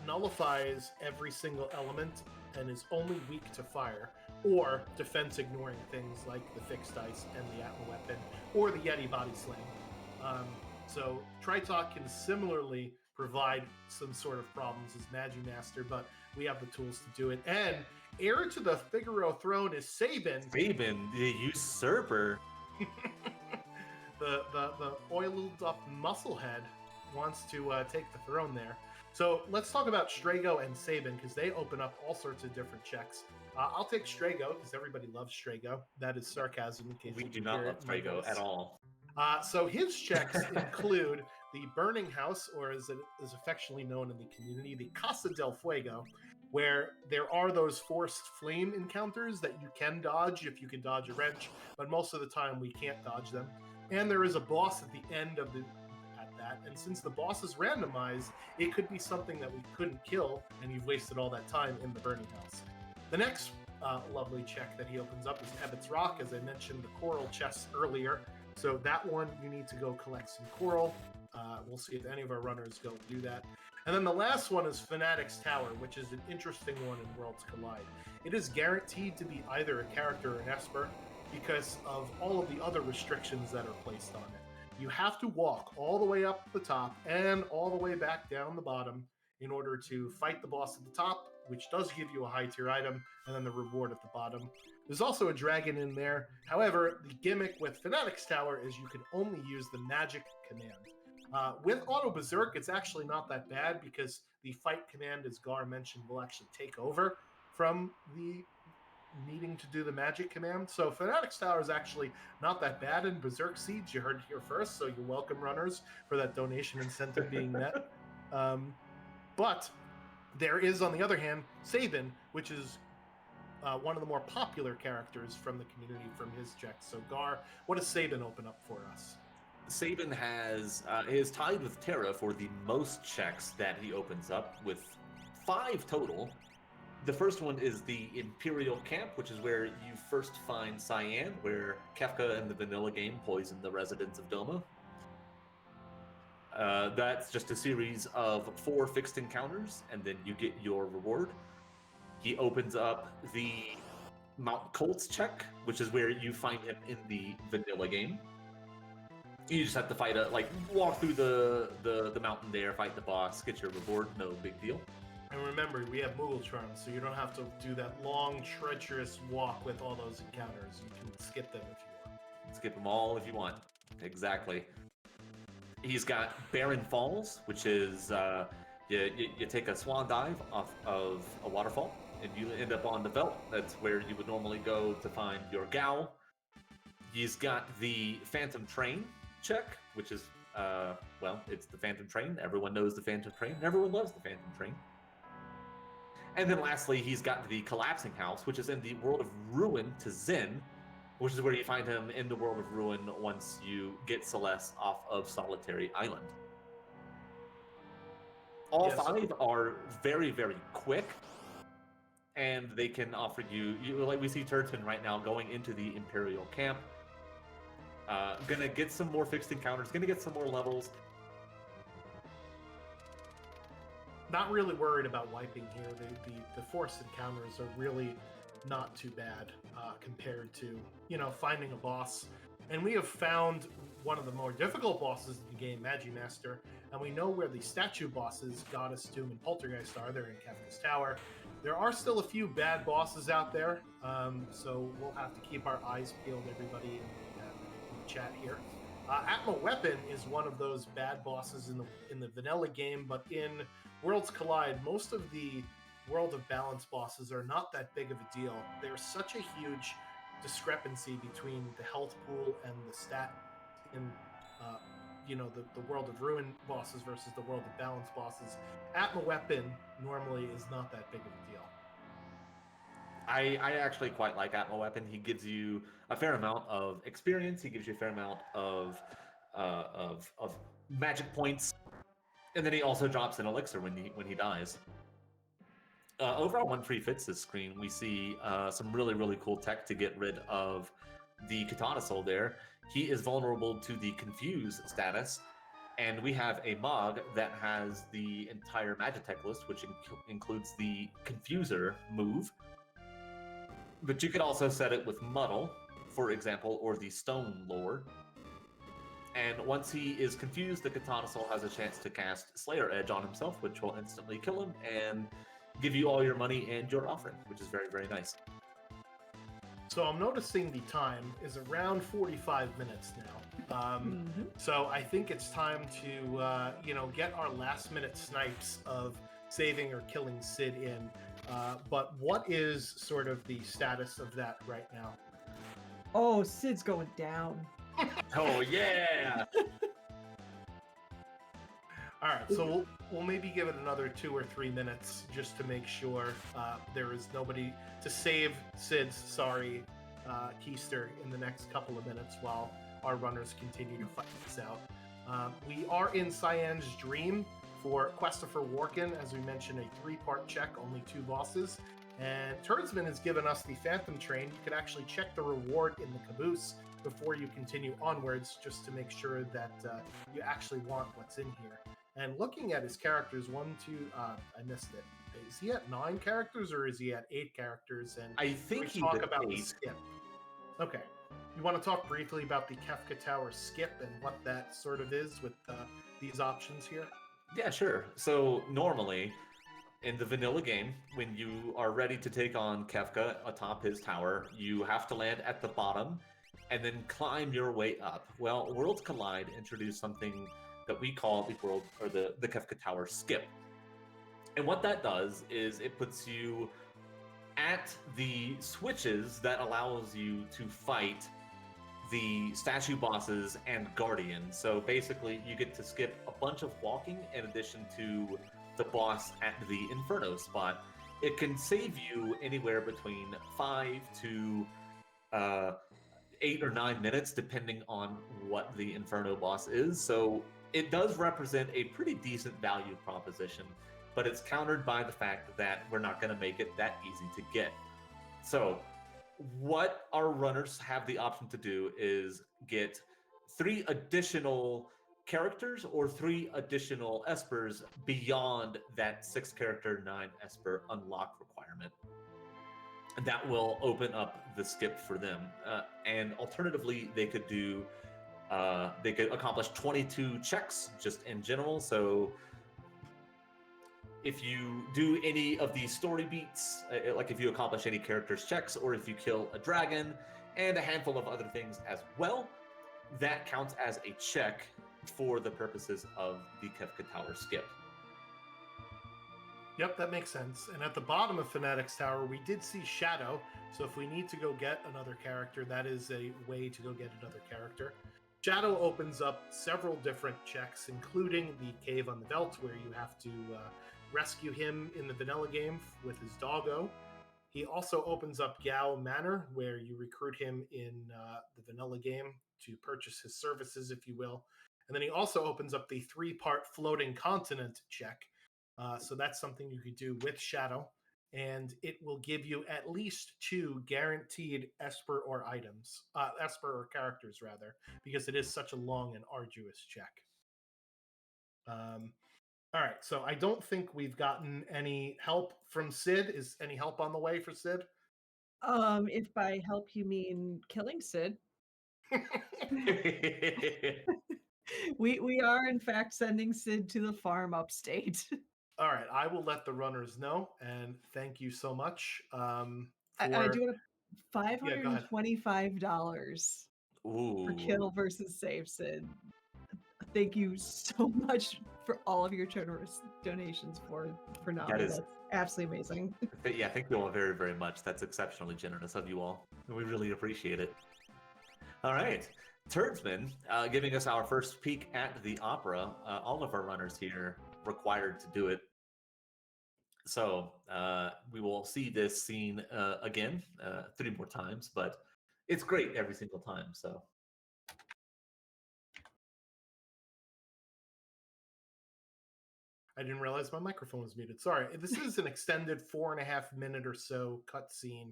nullifies every single element and is only weak to fire, or defense ignoring things like the fixed ice and the Atma weapon, or the Yeti body slam. So Tritok can similarly provide some sort of problems as Magimaster, but we have the tools to do it. And heir to the Figaro throne is Sabin. Sabin, the usurper. the oiled up musclehead wants to take the throne there. So let's talk about Strago and Sabin, because they open up all sorts of different checks. I'll take Strago because everybody loves Strago. That is sarcasm. In case We you do can not hear love it in my Strago voice. at all. So his checks include the Burning House, or as it is affectionately known in the community, the Casa del Fuego, where there are those forced flame encounters that you can dodge if you can dodge a wrench, but most of the time we can't dodge them. And there is a boss at the end of that, and since the boss is randomized, it could be something that we couldn't kill, and you've wasted all that time in the Burning House. The next lovely check that he opens up is Ebbets Rock, as I mentioned the coral chests earlier. So that one, you need to go collect some coral. We'll see if any of our runners go do that. And then the last one is Fanatic's Tower, which is an interesting one in Worlds Collide. It is guaranteed to be either a character or an Esper because of all of the other restrictions that are placed on it. You have to walk all the way up the top and all the way back down the bottom in order to fight the boss at the top, which does give you a high tier item, and then the reward at the bottom. There's also a dragon in there. However, the gimmick with Fanatic's Tower is you can only use the magic command. With Auto Berserk, it's actually not that bad because the fight command, as Gar mentioned, will actually take over from the needing to do the magic command. So Fanatic's Tower is actually not that bad in Berserk Siege. You heard it here first, so you're welcome, runners, for that donation incentive being met. But there is, on the other hand, Sabin, which is one of the more popular characters from the community from his checks. So Gar, what does Sabin open up for us? Sabin is tied with Terra for the most checks that he opens up, with 5 total. The first one is the Imperial Camp, which is where you first find Cyan, where Kefka in the vanilla game poisoned the residents of Doma. That's just a series of 4 fixed encounters, and then you get your reward. He opens up the Mount Colts check, which is where you find him in the vanilla game. You just have to fight walk through the mountain there, fight the boss, get your reward, no big deal. And remember, we have Moogle Charms, so you don't have to do that long, treacherous walk with all those encounters. You can skip them if you want. Skip them all if you want. Exactly. He's got Barren Falls, which is you take a swan dive off of a waterfall, and you end up on the Veldt. That's where you would normally go to find your Gao. He's got the Phantom Train check, which is, it's the Phantom Train. Everyone knows the Phantom Train, and everyone loves the Phantom Train. And then lastly, he's got the Collapsing House, which is in the World of Ruin to Zen, which is where you find him in the World of Ruin once you get Celeste off of Solitary Island. All 5 are very, very quick, and they can offer you like we see Turton right now going into the Imperial Camp. Gonna get some more fixed encounters, gonna get some more levels. Not really worried about wiping here. The forced encounters are really not too bad compared to, finding a boss. And we have found one of the more difficult bosses in the game, Magimaster, and we know where the statue bosses, Goddess, Doom, and Poltergeist are. They're in Kefka's Tower. There are still a few bad bosses out there, so we'll have to keep our eyes peeled, everybody in the chat here. Atma Weapon is one of those bad bosses in the vanilla game, but in Worlds Collide, most of the World of Balance bosses are not that big of a deal. There's such a huge discrepancy between the health pool and the stat in the World of Ruin bosses versus the World of Balance bosses. Atma Weapon normally is not that big of a deal. I actually quite like Atma Weapon. He gives you a fair amount of experience. He gives you a fair amount of magic points, and then he also drops an elixir when he dies. Over on One Free Fits' screen, we see some really, really cool tech to get rid of the Katana Soul there. He is vulnerable to the Confuse status, and we have a Mog that has the entire Magitech list, which includes the Confuser move. But you could also set it with Muddle, for example, or the Stone Lore. And once he is confused, the Katana Soul has a chance to cast Slayer Edge on himself, which will instantly kill him and give you all your money and your offering, which is very, very nice. So I'm noticing the time is around 45 minutes now. So I think it's time to, get our last minute snipes of saving or killing Sid in. But what is sort of the status of that right now? Oh, Sid's going down. Oh, yeah! All right, so we'll maybe give it another 2 or 3 minutes just to make sure there is nobody to save Sid's Keister in the next couple of minutes while our runners continue to fight this out. We are in Cyan's Dream for Christopher Warkin, as we mentioned, a 3-part check, only 2 bosses. And Turdsman has given us the Phantom Train. You can actually check the reward in the caboose before you continue onwards, just to make sure that you actually want what's in here. And looking at his characters, I missed it. Is he at 9 characters or is he at 8 characters? And I think he's talk at about 8. the skip. Okay. You want to talk briefly about the Kefka Tower skip and what that sort of is with these options here? Yeah, sure. So normally, in the vanilla game, when you are ready to take on Kefka atop his tower, you have to land at the bottom and then climb your way up. Well, Worlds Collide introduced something that we call the Kefka Tower skip. And what that does is it puts you at the switches that allows you to fight the statue bosses and guardians. So basically you get to skip a bunch of walking in addition to the boss at the Inferno spot. it can save you anywhere between 5 to 8 or 9 minutes, depending on what the Inferno boss is. So it does represent a pretty decent value proposition, but it's countered by the fact that we're not going to make it that easy to get. So what our runners have the option to do is get 3 additional characters or 3 additional espers beyond that 6 character 9 esper unlock requirement. That will open up the skip for them. And alternatively, they could accomplish 22 checks just in general. So if you do any of these story beats, like if you accomplish any characters' checks, or if you kill a dragon and a handful of other things as well, that counts as a check for the purposes of the Kefka Tower skip. Yep, that makes sense. And at the bottom of Fanatic's Tower, we did see Shadow. So if we need to go get another character, that is a way to go get another character. Shadow opens up several different checks, including the Cave on the Veldt, where you have to rescue him in the vanilla game with his doggo. He also opens up Gao Manor, where you recruit him in the vanilla game to purchase his services, if you will. And then he also opens up the 3-part floating continent check. So that's something you could do with Shadow, and it will give you at least 2 guaranteed Esper or items, Esper or characters rather, because it is such a long and arduous check. All right, so I don't think we've gotten any help from Sid. Is any help on the way for Sid? If by help you mean killing Sid. We are in fact sending Sid to the farm upstate. All right, I will let the runners know, and thank you so much. I do have $525 for Ooh. kill versus save Sid. Thank you so much for all of your generous donations for Nami. That's absolutely amazing. Yeah, thank you all very, very much. That's exceptionally generous of you all. We really appreciate it. All right. Turdsman, giving us our first peek at the opera. All of our runners here required to do it. So we will see this scene again 3 more times, but it's great every single time. So I didn't realize my microphone was muted. Sorry. This is an extended 4.5 minute or so cutscene,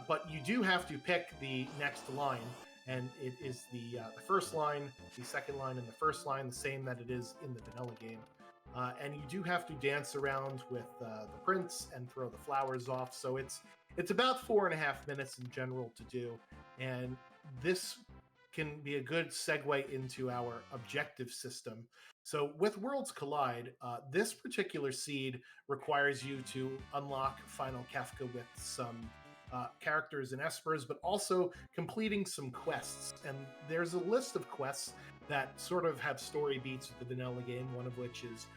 but you do have to pick the next line, and it is the first line, the second line, and the first line, the same that it is in the vanilla game. And you do have to dance around with the prince and throw the flowers off. So it's about 4.5 minutes in general to do, and this can be a good segue into our objective system. So with Worlds Collide, this particular seed requires you to unlock Final Kefka with some characters and espers, but also completing some quests. And there's a list of quests that sort of have story beats with the vanilla game, one of which is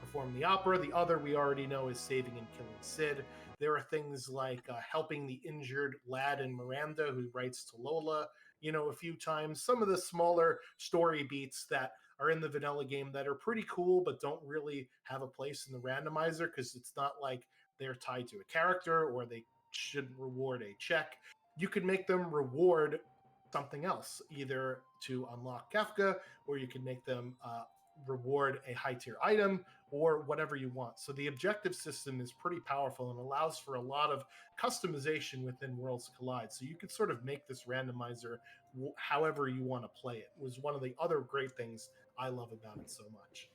perform the opera. The other we already know is saving and killing Sid. There are things like helping the injured lad in Miranda who writes to Lola, a few times. Some of the smaller story beats that are in the vanilla game that are pretty cool, but don't really have a place in the randomizer because it's not like they're tied to a character or they should reward a check. You could make them reward something else, either to unlock Kefka, or you can make them reward a high tier item or whatever you want. So the objective system is pretty powerful and allows for a lot of customization within Worlds Collide. So you could sort of make this randomizer however you want to play it. It was one of the other great things I love about it so much.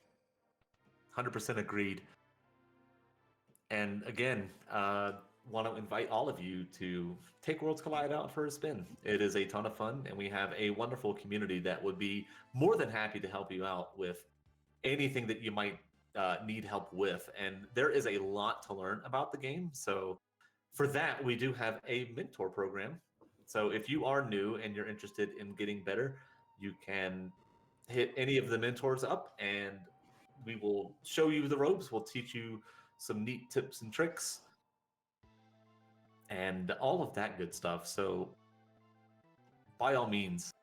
100% agreed. And again, want to invite all of you to take Worlds Collide out for a spin. It is a ton of fun, and we have a wonderful community that would be more than happy to help you out with anything that you might need help with. And there is a lot to learn about the game. So for that, we do have a mentor program. So if you are new and you're interested in getting better, you can hit any of the mentors up and we will show you the ropes. We'll teach you some neat tips and tricks and all of that good stuff. So by all means.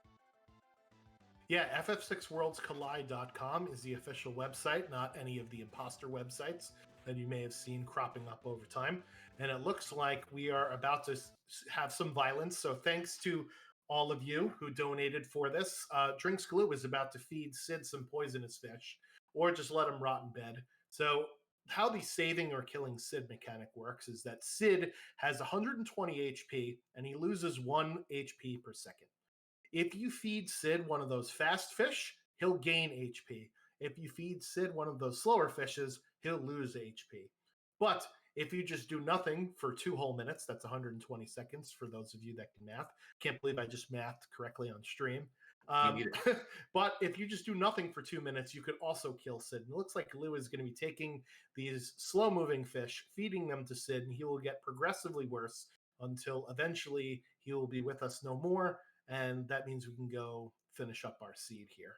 Yeah, ff6worldscollide.com is the official website, not any of the imposter websites. that you may have seen cropping up over time. And it looks like we are about to have some violence. So thanks to all of you who donated for this. Drinks Glue is about to feed Sid some poisonous fish, or just let him rot in bed. So how the saving or killing Sid mechanic works is that Sid has 120 HP and he loses 1 HP per second. If you feed Sid one of those fast fish, he'll gain HP. If you feed Sid one of those slower fishes, he'll lose HP. But if you just do nothing for 2 whole minutes, that's 120 seconds for those of you that can math. Can't believe I just mathed correctly on stream. But if you just do nothing for 2 minutes, you could also kill Sid. And it looks like Glue is going to be taking these slow moving fish, feeding them to Sid, and he will get progressively worse until eventually he will be with us no more. And that means we can go finish up our seed here.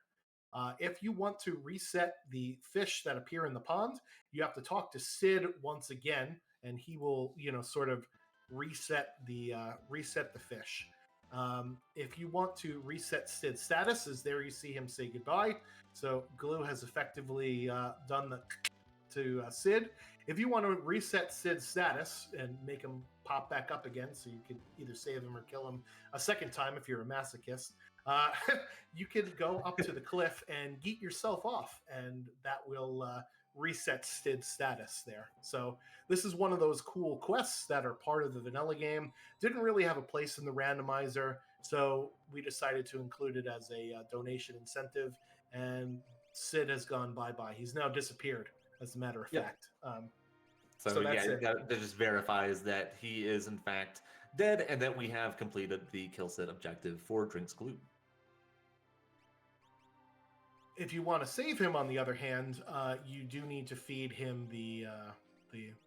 If you want to reset the fish that appear in the pond, you have to talk to Sid once again, and he will, sort of reset the fish. If you want to reset Sid's status, is there you see him say goodbye. So Glue has effectively done the to Sid. If you want to reset Sid's status and make him pop back up again, so you can either save him or kill him a second time if you're a masochist, you could go up to the cliff and geet yourself off, and that will reset Sid's status there. So this is one of those cool quests that are part of the vanilla game. Didn't really have a place in the randomizer, so we decided to include it as a donation incentive, and Sid has gone bye-bye. He's now disappeared, as a matter of fact. So yeah, that just verifies that he is in fact dead and that we have completed the kill Sid objective for Drinks Glue. If you want to save him, on the other hand, you do need to feed him the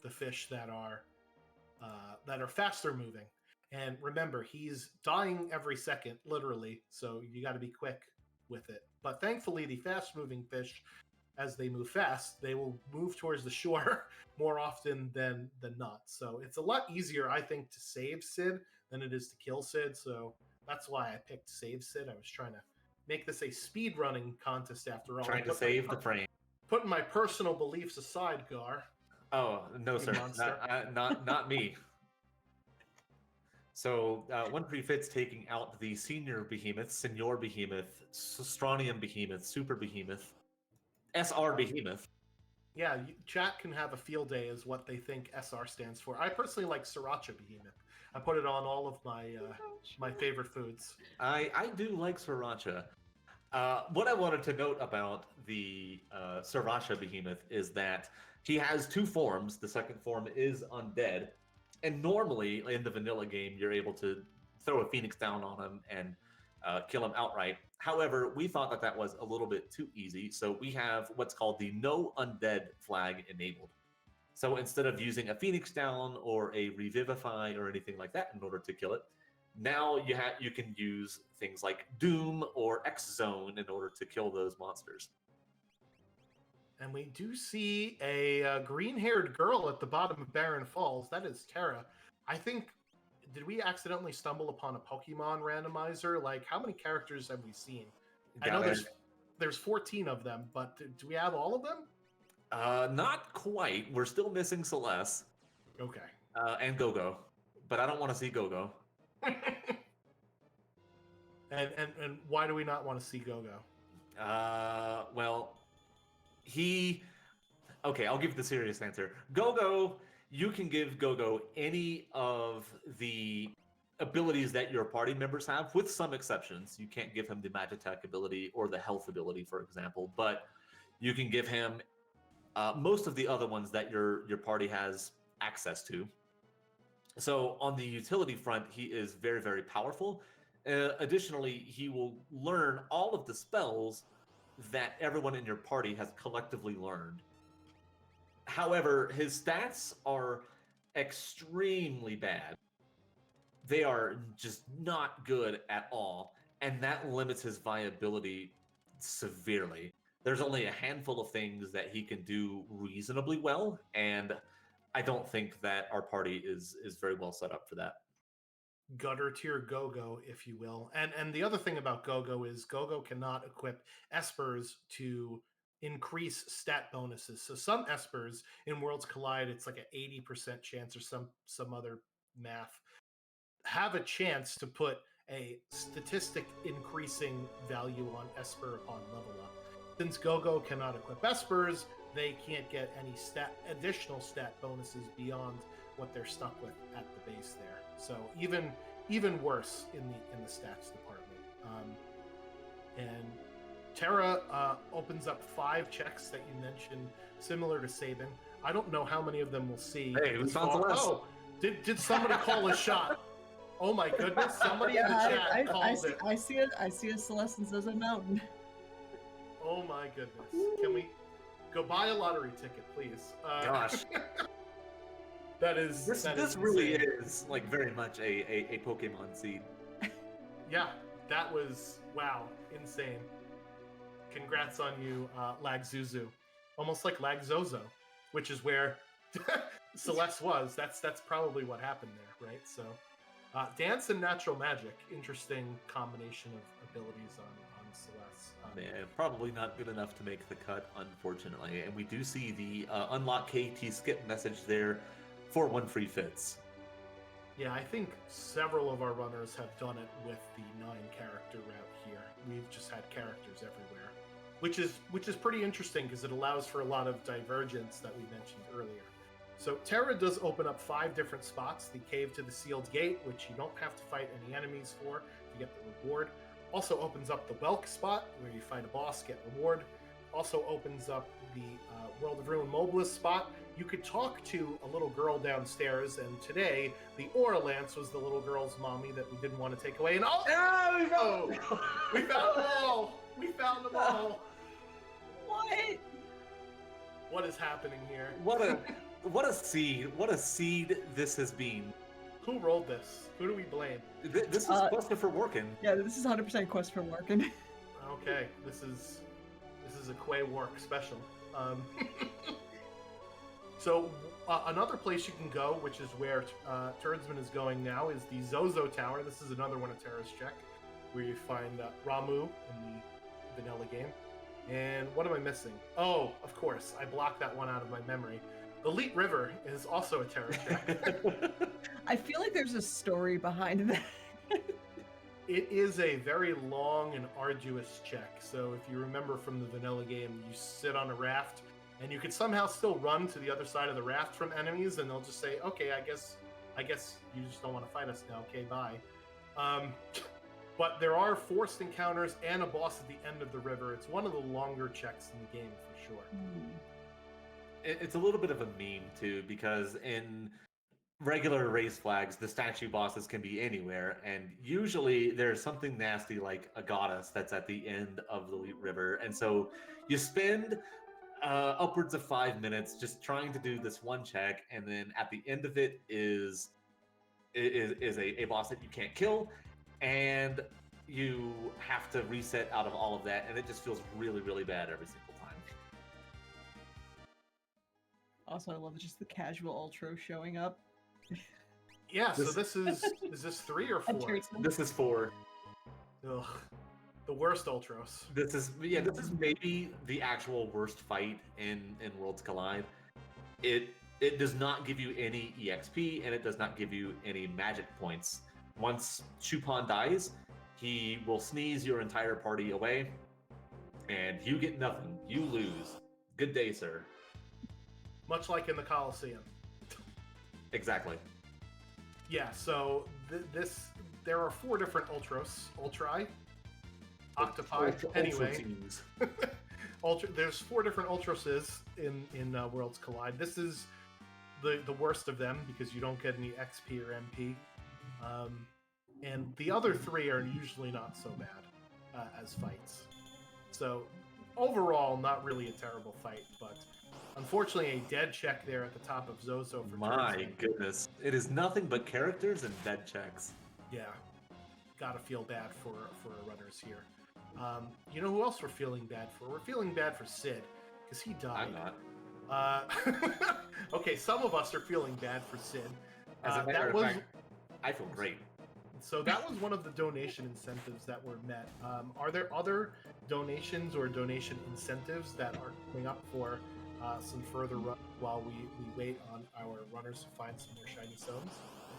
fish that are faster moving. And remember, he's dying every second, literally. So you got to be quick with it. But thankfully, the fast moving fish, as they move fast, they will move towards the shore more often than not. So it's a lot easier, I think, to save Sid than it is to kill Sid. So that's why I picked save Sid. I was trying to make this a speed running contest after all. Trying to save the frame. Putting my personal beliefs aside, Gar. Oh no, sir, not me. So one prefix taking out the senior behemoth, senior behemoth, Stronium behemoth, super behemoth, SR behemoth. Yeah, chat can have a field day as what they think SR stands for. I personally like Sriracha behemoth. I put it on all of my favorite foods. I do like Sriracha. What I wanted to note about the Sriracha behemoth is that he has 2 forms. The second form is undead. And normally in the vanilla game, you're able to throw a phoenix down on him and kill him outright. However, we thought that that was a little bit too easy. So we have what's called the no undead flag enabled. So instead of using a phoenix down or a revivify or anything like that in order to kill it, now you can use things like Doom or X Zone in order to kill those monsters. And we do see a green-haired girl at the bottom of Barren Falls. That is Terra. I think, did we accidentally stumble upon a Pokemon randomizer? Like, how many characters have we seen? I know there's 14 of them, but do we have all of them? Not quite. We're still missing Celeste. Okay. And Go-Go. But I don't want to see Go-Go. And why do we not want to see Go-Go? Well, okay, I'll give the serious answer. Go-Go, you can give Go-Go any of the abilities that your party members have, with some exceptions. You can't give him the Magitech ability or the health ability, for example, but you can give him most of the other ones that your party has access to. So on the utility front, he is very, very powerful. Additionally, he will learn all of the spells that everyone in your party has collectively learned. However, his stats are extremely bad. They are just not good at all, and that limits his viability severely. There's only a handful of things that he can do reasonably well, and I don't think that our party is very well set up for that. Gutter tier Go-Go, if you will. And the other thing about Go-Go is Go-Go cannot equip Espers to increase stat bonuses. So some espers in Worlds Collide, it's like an 80% chance or some other math, have a chance to put a statistic increasing value on Esper upon level up. Since GoGo cannot equip Espers, they can't get any additional stat bonuses beyond what they're stuck with at the base there. So even worse in the stats department. And Terra opens up 5 checks that you mentioned, similar to Sabin. I don't know how many of them we'll see. Hey, who's on the list? Oh, did somebody call a shot? Oh my goodness! Somebody in the chat called it. I see it. I see a Celeste and Zozo Mountain. Oh my goodness! Can we go buy a lottery ticket, please? Gosh, that is this really is like very much a Pokemon seed. Yeah, that was insane. Congrats on you, Lagzuzu. Almost like Lagzozo, which is where Celeste was. That's probably what happened there, right? So. Dance and Natural Magic, interesting combination of abilities on Celeste. Yeah, probably not good enough to make the cut, unfortunately. And we do see the unlock KT skip message there for 1 free fits. Yeah, I think several of our runners have done it with the 9-character route here. We've just had characters everywhere, which is pretty interesting because it allows for a lot of divergence that we mentioned earlier. So Terra does open up 5 different spots. The Cave to the Sealed Gate, which you don't have to fight any enemies for to get the reward. Also opens up the Welk spot, where you fight a boss, get reward. Also opens up the World of Ruin Mobilist spot. You could talk to a little girl downstairs, and today the Aura Lance was the little girl's mommy that we didn't want to take away. And we found them all! We found them all! What? What is happening here? What a seed this has been. Who rolled this? Who do we blame? This is Christopher working. Yeah, this is 100% Quest for working. Okay, this is a Quay Work special. So another place you can go, which is where Turdsman is going now, is the Zozo Tower. This is another one of Terra's check, where you find Ramu in the vanilla game. And what am I missing? Oh, of course, I blocked that one out of my memory. Elite River is also a Terra check. I feel like there's a story behind that. It is a very long and arduous check. So if you remember from the vanilla game, you sit on a raft and you can somehow still run to the other side of the raft from enemies, and they'll just say, "Okay, I guess you just don't want to fight us now. Okay, bye." But there are forced encounters and a boss at the end of the river. It's one of the longer checks in the game for sure. It's a little bit of a meme too, because in regular race flags, the statue bosses can be anywhere, and usually there's something nasty like a goddess that's at the end of the Elite River, and so you spend upwards of 5 minutes just trying to do this one check, and then at the end of it is a boss that you can't kill, and you have to reset out of all of that, and it just feels really, really bad every single time. Also, I love just the casual ultra showing up. Yeah, so this is this 3 or 4? This is 4. Ugh, the worst Ultros. This is maybe the actual worst fight in Worlds Collide. It does not give you any EXP, and it does not give you any magic points. Once Chupon dies, he will sneeze your entire party away, and you get nothing. You lose. Good day, sir. Much like in the Coliseum. Exactly. Yeah, so there are 4 different Ultri, Octopi. Anyway, there's 4 different Ultroses in Worlds Collide. This is the worst of them because you don't get any XP or MP. And the other 3 are usually not so bad as fights. So overall, not really a terrible fight, but unfortunately a dead check there at the top of Zozo for My goodness. It is nothing but characters and dead checks. Yeah, gotta feel bad for our runners here. You know who else we're feeling bad for? We're feeling bad for Sid, because he died. I'm not. Okay, some of us are feeling bad for Sid. As a matter of fact, I feel great. So that was one of the donation incentives that were met. Are there other donations or donation incentives that are coming up for some further run while we wait on our runners to find some more shiny stones?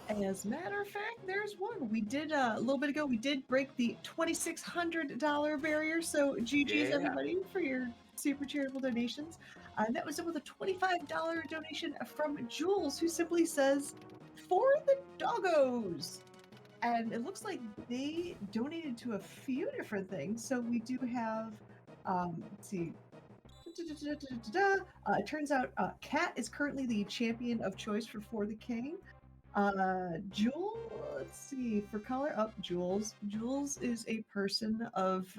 As a matter of fact, there's one. We did a little bit ago. We did break the $2,600 barrier. So GG's Yeah. everybody for your super charitable donations. And that was done with a $25 donation from Jules, who simply says, "For the doggos." And it looks like they donated to a few different things. So we do have, let's see. It turns out Kat is currently the champion of choice for the King. Jewel, let's see, for color up, Jules. Jules is a person of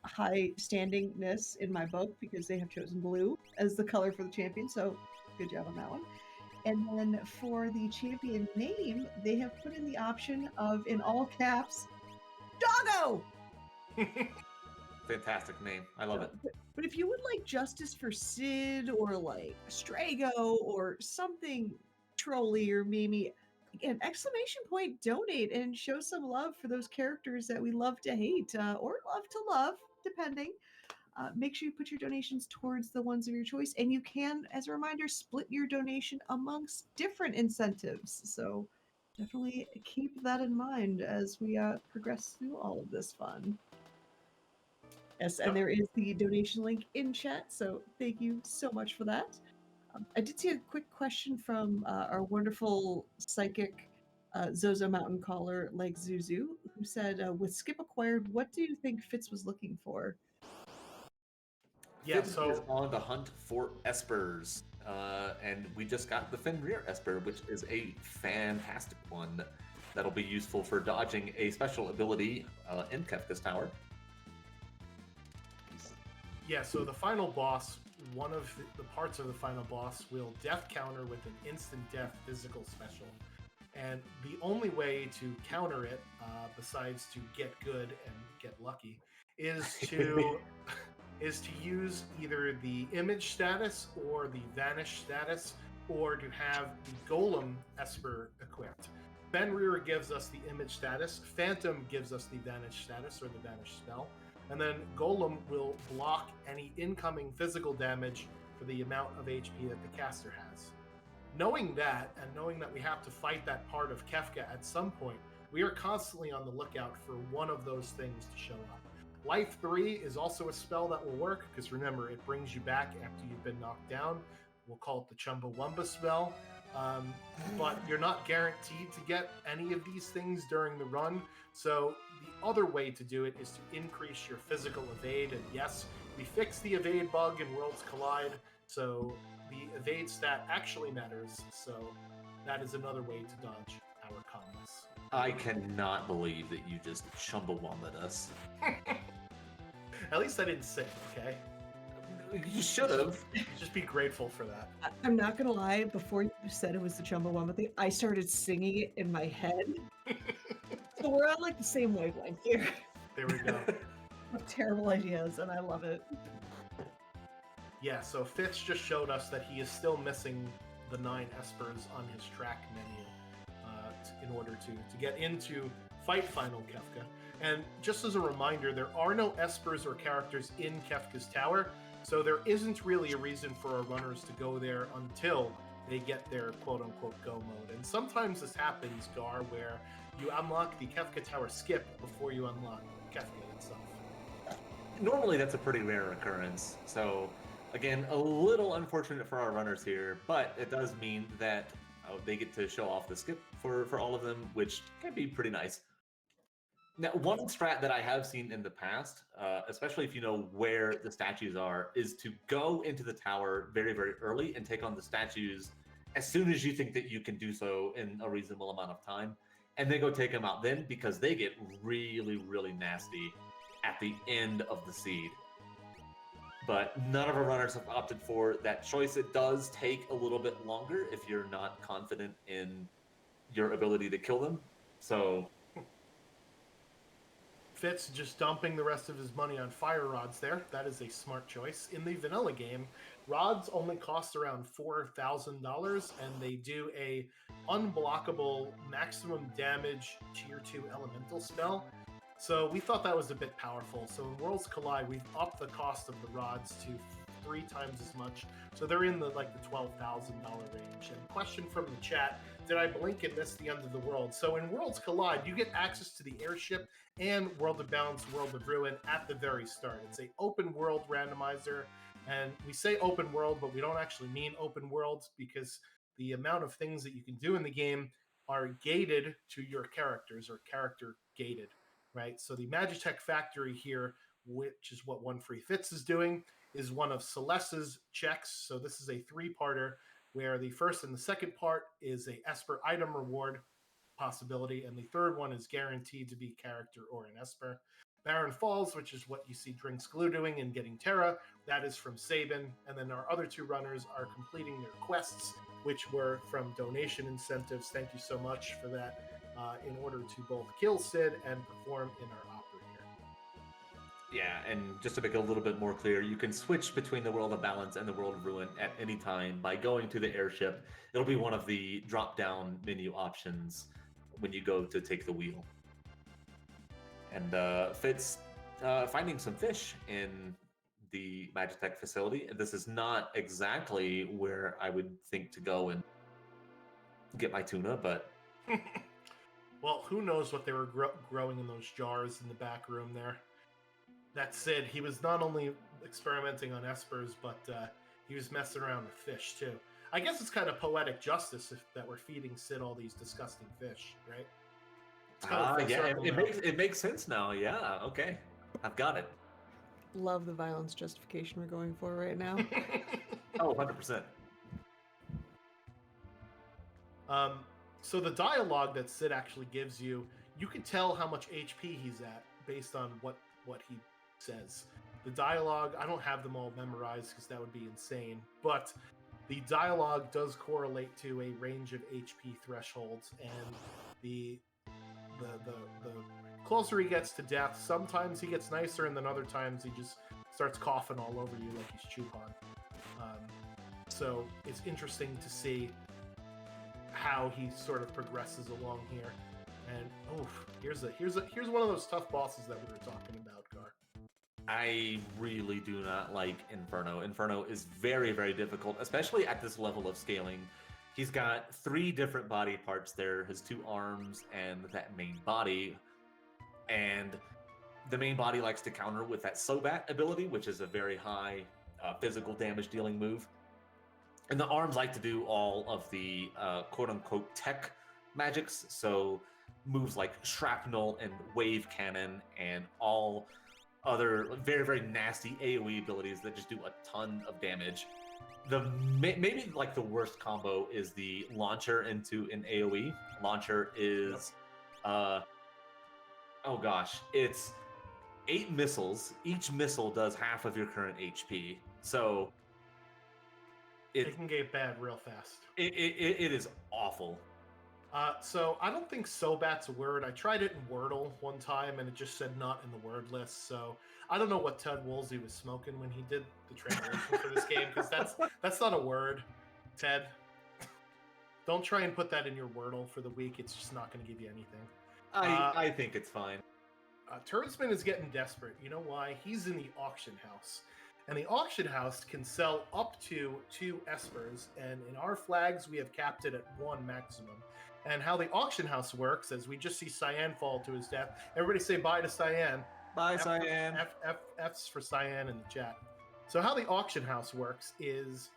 high standingness in my book because they have chosen blue as the color for the champion. So good job on that one. And then for the champion name, they have put in the option of, in all caps, Doggo! Fantastic name. I love it. But if you would like justice for Sid or like Strago or something trolly or Mimi, again, exclamation point, donate and show some love for those characters that we love to hate or love to love, depending. Make sure you put your donations towards the ones of your choice, and you can, as a reminder, split your donation amongst different incentives. So definitely keep that in mind as we progress through all of this fun. Yes, and Yep. there is the donation link in chat, so thank you so much for that. I did see a quick question from our wonderful psychic Zozo Mountain caller, like Zuzu, who said, with Skip acquired, what do you think Fitz was looking for? Yeah, Finn is so on the hunt for espers, and we just got the Fenrir Esper, which is a fantastic one that'll be useful for dodging a special ability in Kefka's Tower. so the final boss, one of the parts of the final boss will death counter with an instant death physical special. And the only way to counter it, besides to get good and get lucky, is to use either the image status or the vanish status, or to have the Golem Esper equipped. Fenrir gives us the image status, Phantom gives us the vanish status or the vanish spell, and then Golem will block any incoming physical damage for the amount of HP that the caster has. Knowing that, and knowing that we have to fight that part of Kefka at some point, we are constantly on the lookout for one of those things to show up. Life 3 is also a spell that will work, because remember, it brings you back after you've been knocked down. We'll call it the Chumbawamba spell. But you're not guaranteed to get any of these things during the run. So the other way to do it is to increase your physical evade. And yes, we fixed the evade bug in Worlds Collide, so the evade stat actually matters. So that is another way to dodge our combos. I cannot believe that you just chumbawammed us. At least I didn't sing, okay? You should have. Just be grateful for that. I'm not gonna lie, before you said it was the Chumbawamba thing, I started singing it in my head. So we're on like the same wavelength here. There we go. What terrible ideas, and I love it. Yeah, so Fitz just showed us that he is still missing the 9 espers on his track menu in order to get into Fight Final Kefka. And just as a reminder, there are no espers or characters in Kefka's Tower, so there isn't really a reason for our runners to go there until they get their quote-unquote go mode. And sometimes this happens, Gar, where you unlock the Kefka Tower skip before you unlock Kefka itself. Normally, that's a pretty rare occurrence. So, again, a little unfortunate for our runners here, but it does mean that they get to show off the skip for all of them, which can be pretty nice. Now, one strat that I have seen in the past, especially if you know where the statues are, is to go into the tower very, very early and take on the statues as soon as you think that you can do so in a reasonable amount of time, and then go take them out then, because they get really, really nasty at the end of the seed. But none of our runners have opted for that choice. It does take a little bit longer if you're not confident in your ability to kill them. So Fitz just dumping the rest of his money on fire rods there. That is a smart choice. In the vanilla game, Rods only cost around $4,000, and they do a unblockable maximum damage tier 2 elemental spell. So we thought that was a bit powerful. So in Worlds Collide, we've upped the cost of the rods to 3 times as much. So they're in the $12,000 range. And question from the chat: did I blink and miss the end of the world? So in Worlds Collide, you get access to the airship and World of Balance, World of Ruin at the very start. It's a open world randomizer. And we say open world, but we don't actually mean open world, because the amount of things that you can do in the game are gated to your characters, or character gated, right? So the Magitech Factory here, which is what One Free Fits is doing, is one of Celeste's checks. So this is a 3-parter where the first and the second part is a Esper item reward possibility, and the third one is guaranteed to be character or an Esper. Barren Falls, which is what you see Drinks Glue doing and getting Terra, that is from Sabin. And then our other 2 runners are completing their quests, which were from donation incentives. Thank you so much for that, in order to both kill Sid and perform in our operator. Yeah, and just to make it a little bit more clear, you can switch between the World of Balance and the World of Ruin at any time by going to the airship. It'll be one of the drop-down menu options when you go to take the wheel. And Fitz finding some fish in the Magitech facility. This is not exactly where I would think to go and get my tuna, but... Well, who knows what they were growing in those jars in the back room there. That Sid, he was not only experimenting on espers, but he was messing around with fish too. I guess it's kind of poetic justice that we're feeding Sid all these disgusting fish, right? Yeah, it makes sense now. Yeah, okay. I've got it. Love the violence justification we're going for right now. Oh, 100%. So the dialogue that Sid actually gives you, you can tell how much HP he's at based on what he says. The dialogue, I don't have them all memorized because that would be insane, but the dialogue does correlate to a range of HP thresholds, and the closer he gets to death, sometimes he gets nicer, and then other times he just starts coughing all over you like he's Chupan. So it's interesting to see how he sort of progresses along here. And here's one of those tough bosses that we were talking about, Gar. I really do not like Inferno. Inferno is very, very difficult, especially at this level of scaling. He's got 3 different body parts there, his 2 arms and that main body. And the main body likes to counter with that Sobat ability, which is a very high physical damage dealing move. And the arms like to do all of the quote-unquote tech magics, so moves like Shrapnel and Wave Cannon and all other very, very nasty AoE abilities that just do a ton of damage. Maybe like the worst combo is the launcher into an AoE. Launcher is, oh gosh, it's 8 missiles. Each missile does half of your current HP. So it can get bad real fast. It is awful. So I don't think Sobat's a word. I tried it in Wordle one time, and it just said not in the word list. So I don't know what Ted Woolsey was smoking when he did the translation for this game, because that's not a word, Ted. Don't try and put that in your Wordle for the week. It's just not going to give you anything. I think it's fine. Turdsman is getting desperate. You know why? He's in the auction house. And the auction house can sell up to 2 espers, and in our flags, we have capped it at 1 maximum. And how the auction house works, as we just see Cyan fall to his death. Everybody say bye to Cyan. Bye, Cyan. F's for Cyan in the chat. So how the auction house works is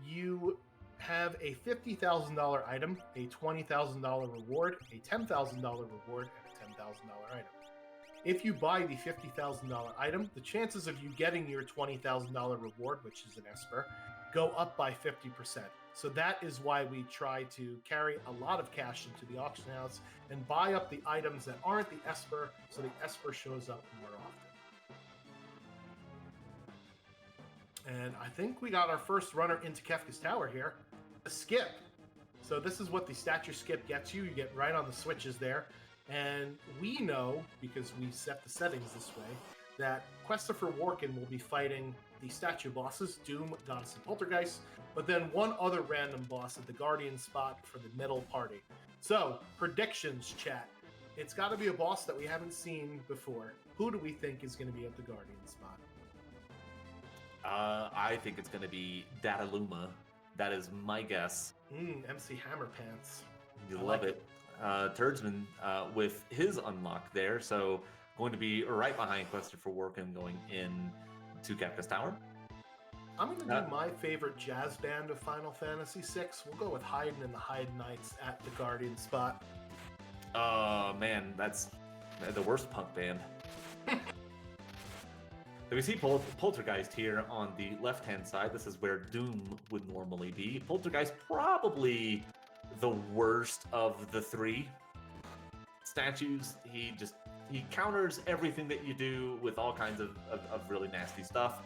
you have a $50,000 item, a $20,000 reward, a $10,000 reward, and a $10,000 item. If you buy the $50,000 item, the chances of you getting your $20,000 reward, which is an Esper, go up by 50%. So that is why we try to carry a lot of cash into the auction house and buy up the items that aren't the Esper, so the Esper shows up more often. And I think we got our first runner into Kefka's Tower here, a skip. So this is what the statue skip gets you. You get right on the switches there. And we know, because we set the settings this way, that Christopher Warkin will be fighting the statue bosses, Doom, Goddess, and Poltergeist, but then one other random boss at the Guardian spot for the middle party. So, predictions, chat. It's got to be a boss that we haven't seen before. Who do we think is going to be at the Guardian spot? I think it's going to be Dataluma. That is my guess. MC Hammerpants. You love it. Turdsman with his unlock there, so going to be right behind Christopher Warkin going in to Kefka's Tower. I'm going to do my favorite jazz band of Final Fantasy VI. We'll go with Haydn and the Haydn Knights at the Guardian spot. Oh, man, that's the worst punk band. We see Poltergeist here on the left-hand side. This is where Doom would normally be. Poltergeist probably the worst of the three statues. He counters everything that you do with all kinds of really nasty stuff.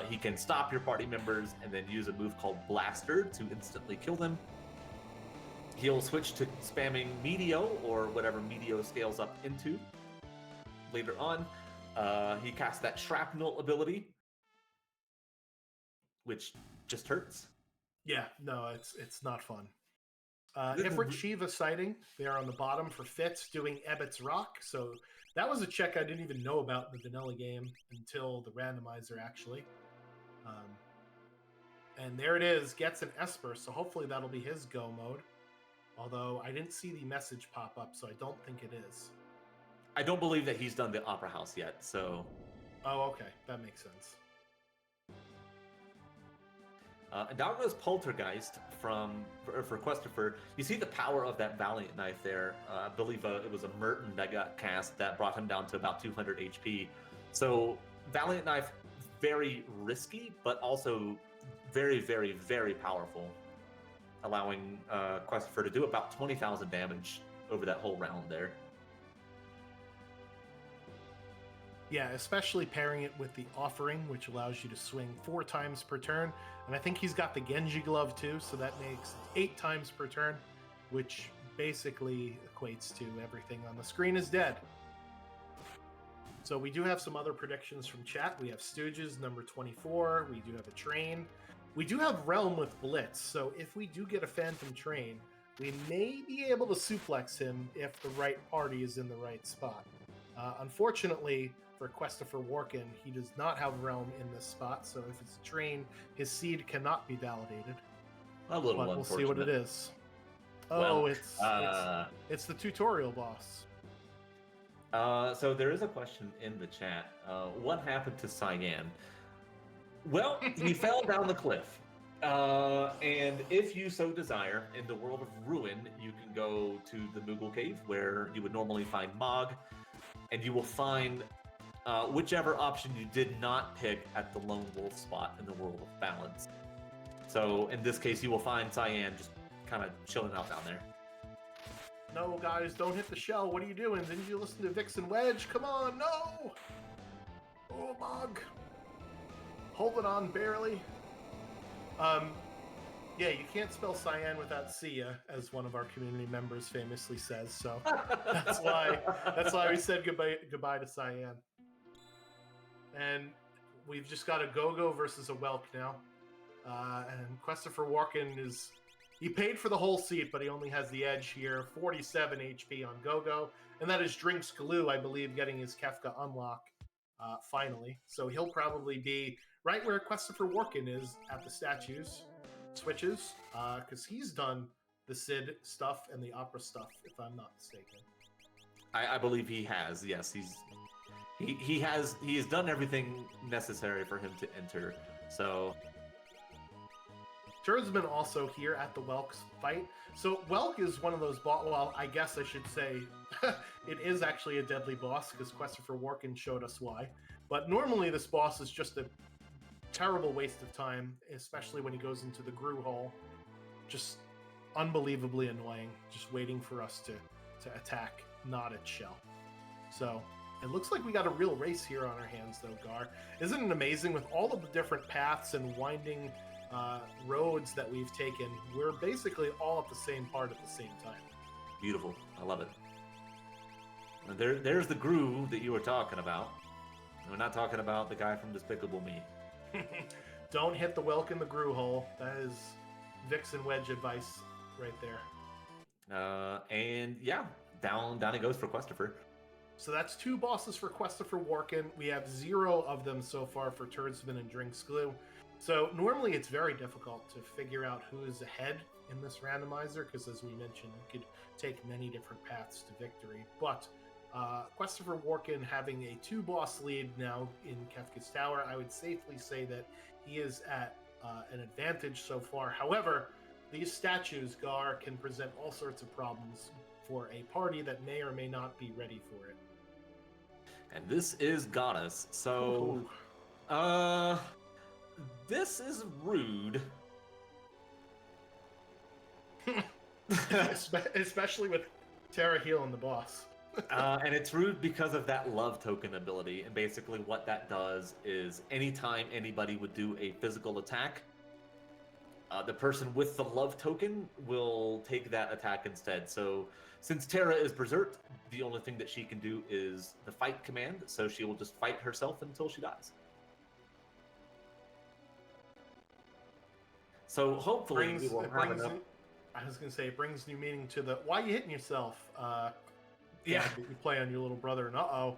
He can stop your party members and then use a move called Blaster to instantly kill them. He'll switch to spamming Meteo, or whatever Meteo scales up into later on. He casts that Shrapnel ability, which just hurts. Yeah, no, it's not fun. Ifrit Shiva sighting there on the bottom for Fitz doing Ebbett's Rock. So that was a check I didn't even know about in the vanilla game until the randomizer, actually. And there it is, gets an Esper, so hopefully that'll be his go mode. Although I didn't see the message pop up, so I don't think it is. I don't believe that he's done the Opera House yet, so... Oh, okay. That makes sense. And down goes Poltergeist for Christopher. You see the power of that Valiant Knife there. I believe it was a Merton that got cast that brought him down to about 200 HP. So Valiant Knife, very risky, but also very, very, very powerful, allowing Christopher to do about 20,000 damage over that whole round there. Yeah, especially pairing it with the Offering, which allows you to swing 4 times per turn. And I think he's got the Genji Glove too, so that makes 8 times per turn, which basically equates to everything on the screen is dead. So we do have some other predictions from chat. We have Stooges, number 24. We do have a Train. We do have Realm with Blitz, so if we do get a Phantom Train, we may be able to suplex him if the right party is in the right spot. Unfortunately, for Christopher Warkin, he does not have Realm in this spot, so if it's a Train, his seed cannot be validated. A little but we'll see what it is. Oh, well, it's the tutorial boss. So there is a question in the chat. What happened to Cyan? Well, he fell down the cliff. And if you so desire, in the world of Ruin, you can go to the Moogle Cave, where you would normally find Mog, and you will find whichever option you did not pick at the Lone Wolf spot in the world of Balance. So in this case, you will find Cyan just kind of chilling out down there. No, guys, don't hit the shell. What are you doing? Didn't you listen to Vixen Wedge? Come on, no! Oh, Mog. Hold it on, barely. Yeah, you can't spell Cyan without Sia, as one of our community members famously says. So that's why we said goodbye to Cyan. And we've just got a Go-Go versus a Welk now. And Christopher Warkin he paid for the whole seat, but he only has the edge here. 47 HP on Go-Go. And that is Drinks Glue, I believe, getting his Kefka unlock finally. So he'll probably be right where Christopher Warkin is at the statues. Switches, because he's done the Sid stuff and the opera stuff, if I'm not mistaken. I believe he has. Yes, he has done everything necessary for him to enter. So Turdsman also here at the Welk's fight. So Welk is one of those well, I guess I should say it is actually a deadly boss because Christopher Warkin showed us why. But normally this boss is just a terrible waste of time, especially when he goes into the Gru hole. Just unbelievably annoying, just waiting for us to attack, not at shell. So it looks like we got a real race here on our hands, though, Gar. Isn't it amazing with all of the different paths and winding roads that we've taken? We're basically all at the same part at the same time. Beautiful. I love it. And there's the Gru that you were talking about. We're not talking about the guy from Despicable Me. Don't hit the Welk in the Gru hole. That is Vixen Wedge advice right there. And yeah, down it goes for Questifer. So that's 2 bosses for Questifer Warkin. We have 0 of them so far for Turdsman and Drinks Glue. So normally it's very difficult to figure out who is ahead in this randomizer because, as we mentioned, you could take many different paths to victory. But Questifer Warkin having a 2-boss lead now in Kefka's Tower, I would safely say that he is at an advantage so far. However, these statues, Gar, can present all sorts of problems for a party that may or may not be ready for it. And this is Goddess. So, this is rude. Especially with Terra Heal and the boss. And it's rude because of that love token ability. And basically what that does is anytime anybody would do a physical attack, the person with the love token will take that attack instead. So since Terra is berserked, the only thing that she can do is the fight command. So she will just fight herself until she dies. So hopefully we will have enough. I was going to say, it brings new meaning to the why you hitting yourself. Yeah, that you play on your little brother, and oh,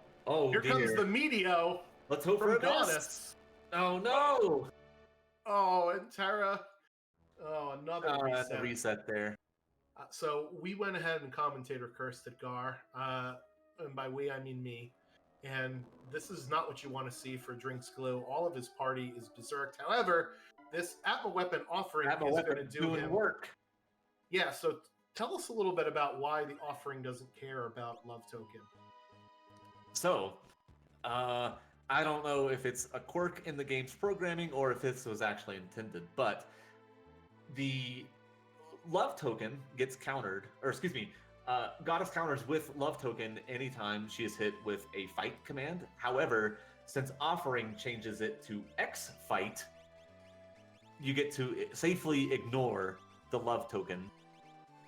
here comes the Meteo. Let's hope for from a Goddess. Oh no! Oh, and Terra. Oh, another reset. Reset there. So we went ahead and commentator cursed at Gar, and by we I mean me. And this is not what you want to see for Drinks Glue. All of his party is berserked. However, this Atma Weapon offering is going to do him work. Yeah, so tell us a little bit about why the offering doesn't care about Love Token. So, I don't know if it's a quirk in the game's programming or if this was actually intended, but the Love Token gets countered, or excuse me, Goddess counters with Love Token anytime she is hit with a fight command. However, since offering changes it to X fight, you get to safely ignore the Love Token,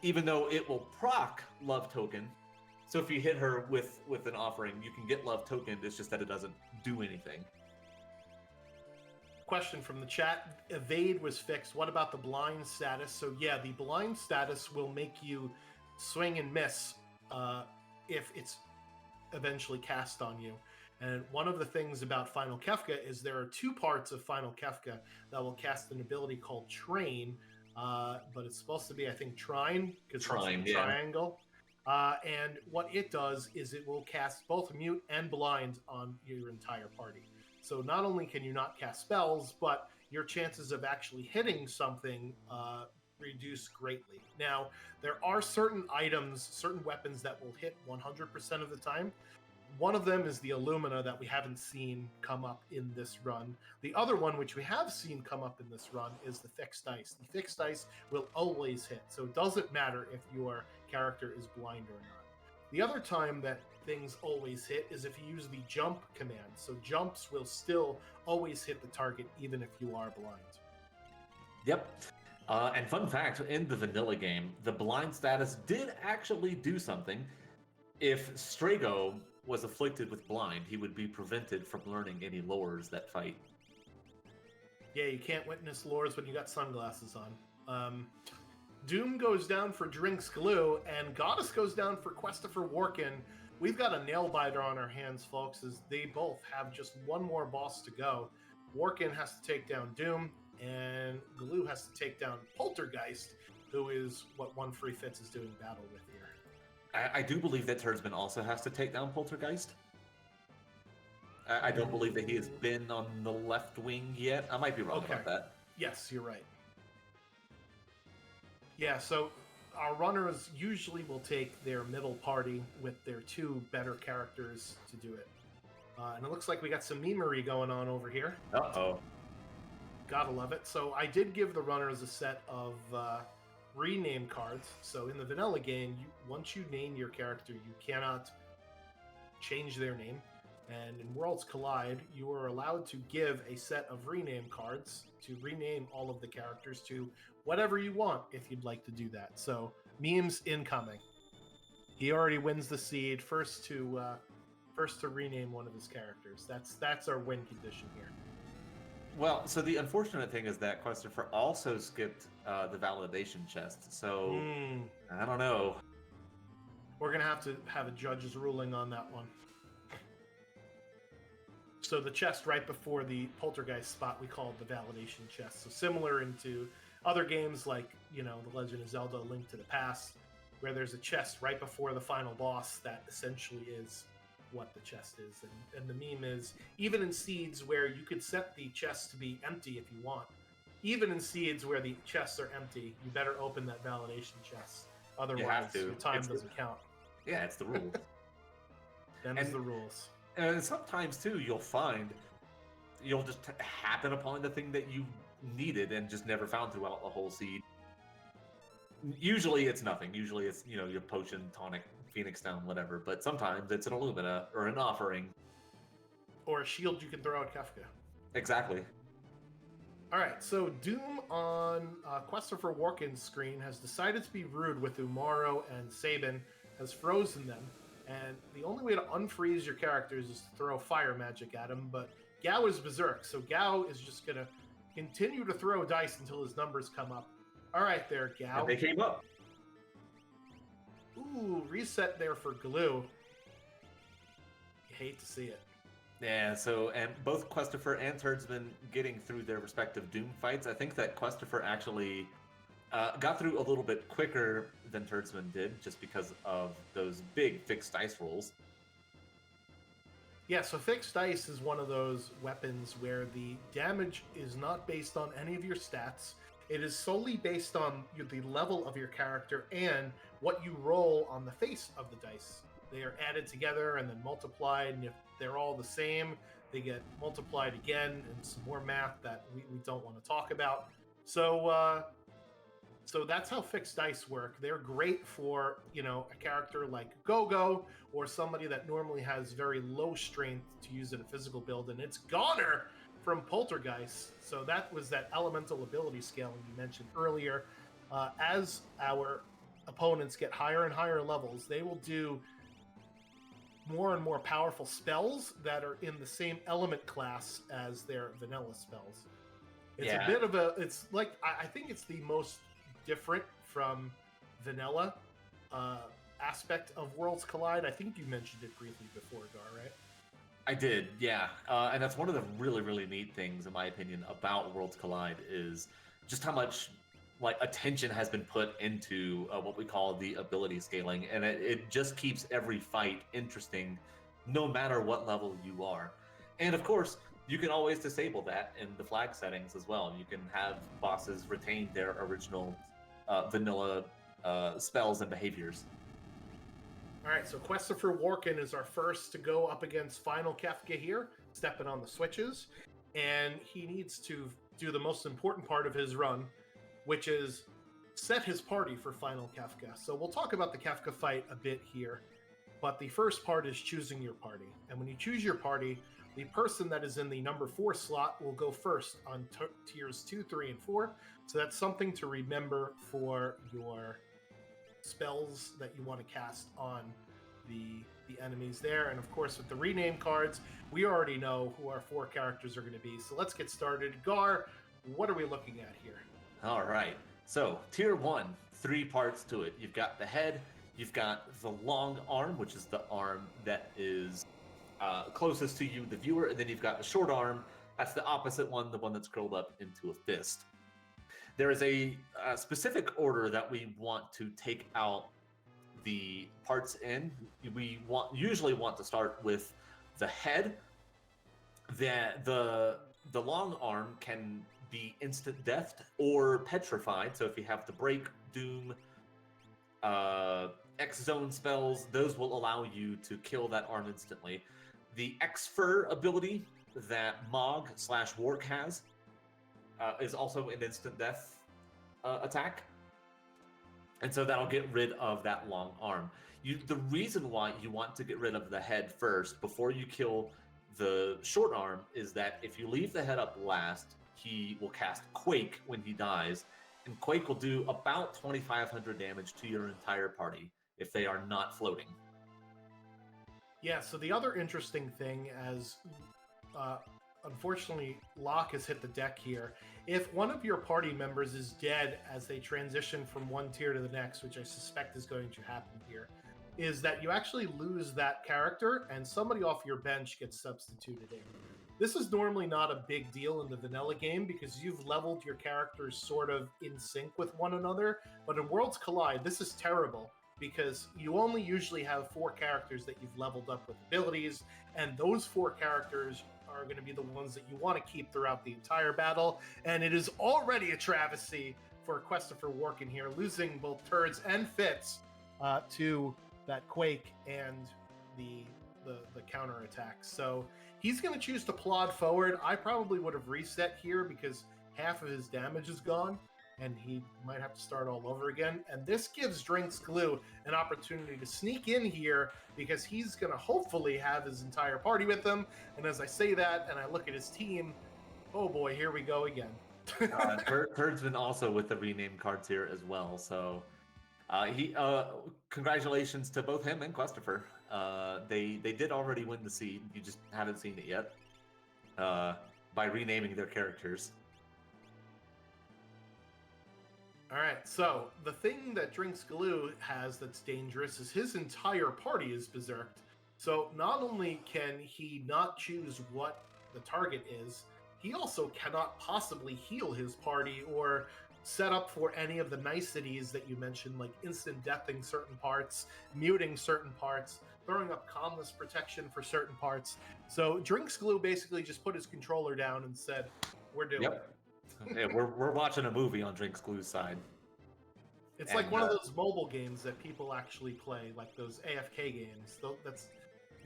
even though it will proc Love Token. So if you hit her with an offering, you can get Love Token. It's just that it doesn't do anything. Question from the chat. Evade was fixed. What about the blind status? So yeah, the blind status will make you swing and miss if it's eventually cast on you. And one of the things about Final Kefka is there are 2 parts of Final Kefka that will cast an ability called Train, but it's supposed to be, I think, Trine, because it's a triangle. And what it does is it will cast both Mute and Blind on your entire party. So not only can you not cast spells, but your chances of actually hitting something reduce greatly. Now, there are certain items, certain weapons that will hit 100% of the time. One of them is the Illumina that we haven't seen come up in this run. The other one, which we have seen come up in this run, is the Fixed Dice. The Fixed Dice will always hit, so it doesn't matter if your character is blind or not. The other time that things always hit is if you use the Jump command. So jumps will still always hit the target, even if you are blind. Yep. And fun fact, in the vanilla game, the blind status did actually do something. If Strago was afflicted with blind, he would be prevented from learning any lores that fight. Yeah, you can't witness lores when you got sunglasses on. Doom goes down for Drinks Glue, and Goddess goes down for Questifer Warkin. We've got a nail biter on our hands, folks, as they both have just one more boss to go. Warkin has to take down Doom, and Glue has to take down Poltergeist, who is what One Free Fits is doing battle with here. I do believe that Turdsman also has to take down Poltergeist. I don't believe that he has been on the left wing yet. I might be wrong about that. Yes, you're right. Yeah, so our runners usually will take their middle party with their 2 better characters to do it. And it looks like we got some memery going on over here. Uh-oh. Gotta love it. So I did give the runners a set of rename cards. So in the vanilla game, once you name your character, you cannot change their name. And in Worlds Collide, you are allowed to give a set of rename cards to rename all of the characters to whatever you want if you'd like to do that. So memes incoming. He already wins the seed. First to first to rename one of his characters. That's our win condition here. Well, so the unfortunate thing is that Christopher also skipped the validation chest. So I don't know. We're gonna have to have a judge's ruling on that one. So the chest right before the poltergeist spot we called the validation chest. So similar into other games like, The Legend of Zelda: Link to the Past, where there's a chest right before the final boss that essentially is what the chest is. And the meme is, even in Seeds where you could set the chest to be empty if you want, even in Seeds where the chests are empty, you better open that validation chest. Otherwise, your time doesn't count. Yeah, it's the rules. Them's the rules. And sometimes, too, you'll just happen upon the thing that you needed and just never found throughout the whole seed. Usually it's nothing. Usually it's, your potion, tonic, phoenix stone, whatever. But sometimes it's an Illumina or an offering. Or a shield you can throw at Kefka. Exactly. All right, so Doom on Christopher Walken's screen has decided to be rude with Umaro and Sabin, has frozen them, and the only way to unfreeze your characters is to throw fire magic at him, but Gao is berserk, so Gao is just going to continue to throw dice until his numbers come up. All right there, Gao. And they came up. Ooh, reset there for Glue. You hate to see it. Yeah, so, and both Christopher and Turdsman getting through their respective Doom fights. I think that Christopher actually got through a little bit quicker than Turdsman did, just because of those big fixed dice rolls. Yeah, so fixed dice is one of those weapons where the damage is not based on any of your stats. It is solely based on the level of your character and what you roll on the face of the dice. They are added together and then multiplied, and if they're all the same, they get multiplied again, and some more math that we don't want to talk about. So that's how fixed dice work. They're great for, a character like Go-Go or somebody that normally has very low strength to use in a physical build, and it's Goner from Poltergeist. So that was that elemental ability scaling you mentioned earlier. As our opponents get higher and higher levels, they will do more and more powerful spells that are in the same element class as their vanilla spells. It's a bit of it's like, I think it's the most different from vanilla aspect of Worlds Collide. I think you mentioned it briefly before, Gar, right? I did, yeah. And that's one of the really, really neat things, in my opinion, about Worlds Collide is just how much attention has been put into what we call the ability scaling, and it just keeps every fight interesting, no matter what level you are. And of course, you can always disable that in the flag settings as well. You can have bosses retain their original vanilla spells and behaviors. All right, so Christopher Walken is our first to go up against Final Kefka here, stepping on the switches, and he needs to do the most important part of his run, which is set his party for Final Kefka. So we'll talk about the Kefka fight a bit here, but the first part is choosing your party. And when you choose your party, the person that is in the number 4 slot will go first on tiers 2, 3, and 4. So that's something to remember for your spells that you want to cast on the enemies there. And of course, with the rename cards, we already know who our 4 characters are going to be. So let's get started. Gar, what are we looking at here? All right. So tier 1, 3 parts to it. You've got the head, you've got the long arm, which is the arm that is closest to you, the viewer, and then you've got the short arm. That's the opposite one, the one that's curled up into a fist. There is a specific order that we want to take out the parts in. We usually want to start with the head. The long arm can be instant deathed or petrified. So if you have the break, doom, X-zone spells, those will allow you to kill that arm instantly. The X-Fur ability that Mog/Wark has is also an instant death attack. And so that'll get rid of that long arm. The reason why you want to get rid of the head first before you kill the short arm is that if you leave the head up last, he will cast Quake when he dies, and Quake will do about 2,500 damage to your entire party if they are not floating. Yeah, so the other interesting thing, as uh, unfortunately Locke has hit the deck here, if one of your party members is dead as they transition from one tier to the next, which I suspect is going to happen here, is that you actually lose that character and somebody off your bench gets substituted in. This is normally not a big deal in the vanilla game because you've leveled your characters sort of in sync with one another, but in Worlds Collide, this is terrible because you only usually have 4 characters that you've leveled up with abilities, and those 4 characters are going to be the ones that you want to keep throughout the entire battle. And it is already a travesty for Christopher Warken here, losing both Turds and Fitz to that Quake and the counterattack. So he's going to choose to plod forward. I probably would have reset here because half of his damage is gone, and he might have to start all over again. And this gives Drinks Glue an opportunity to sneak in here because he's going to hopefully have his entire party with him. And as I say that and I look at his team, oh boy, here we go again. Turd's been also with the rename cards here as well. So congratulations to both him and Christopher. They did already win the seed. You just haven't seen it yet by renaming their characters. All right, so the thing that Drinks Glue has that's dangerous is his entire party is berserked. So not only can he not choose what the target is, he also cannot possibly heal his party or set up for any of the niceties that you mentioned, like instant deathing certain parts, muting certain parts, throwing up calmness protection for certain parts. So Drinks Glue basically just put his controller down and said, "We're doing it." Yeah, we're watching a movie on Drinks Glue's side. It's like one of those mobile games that people actually play, like those AFK games. That's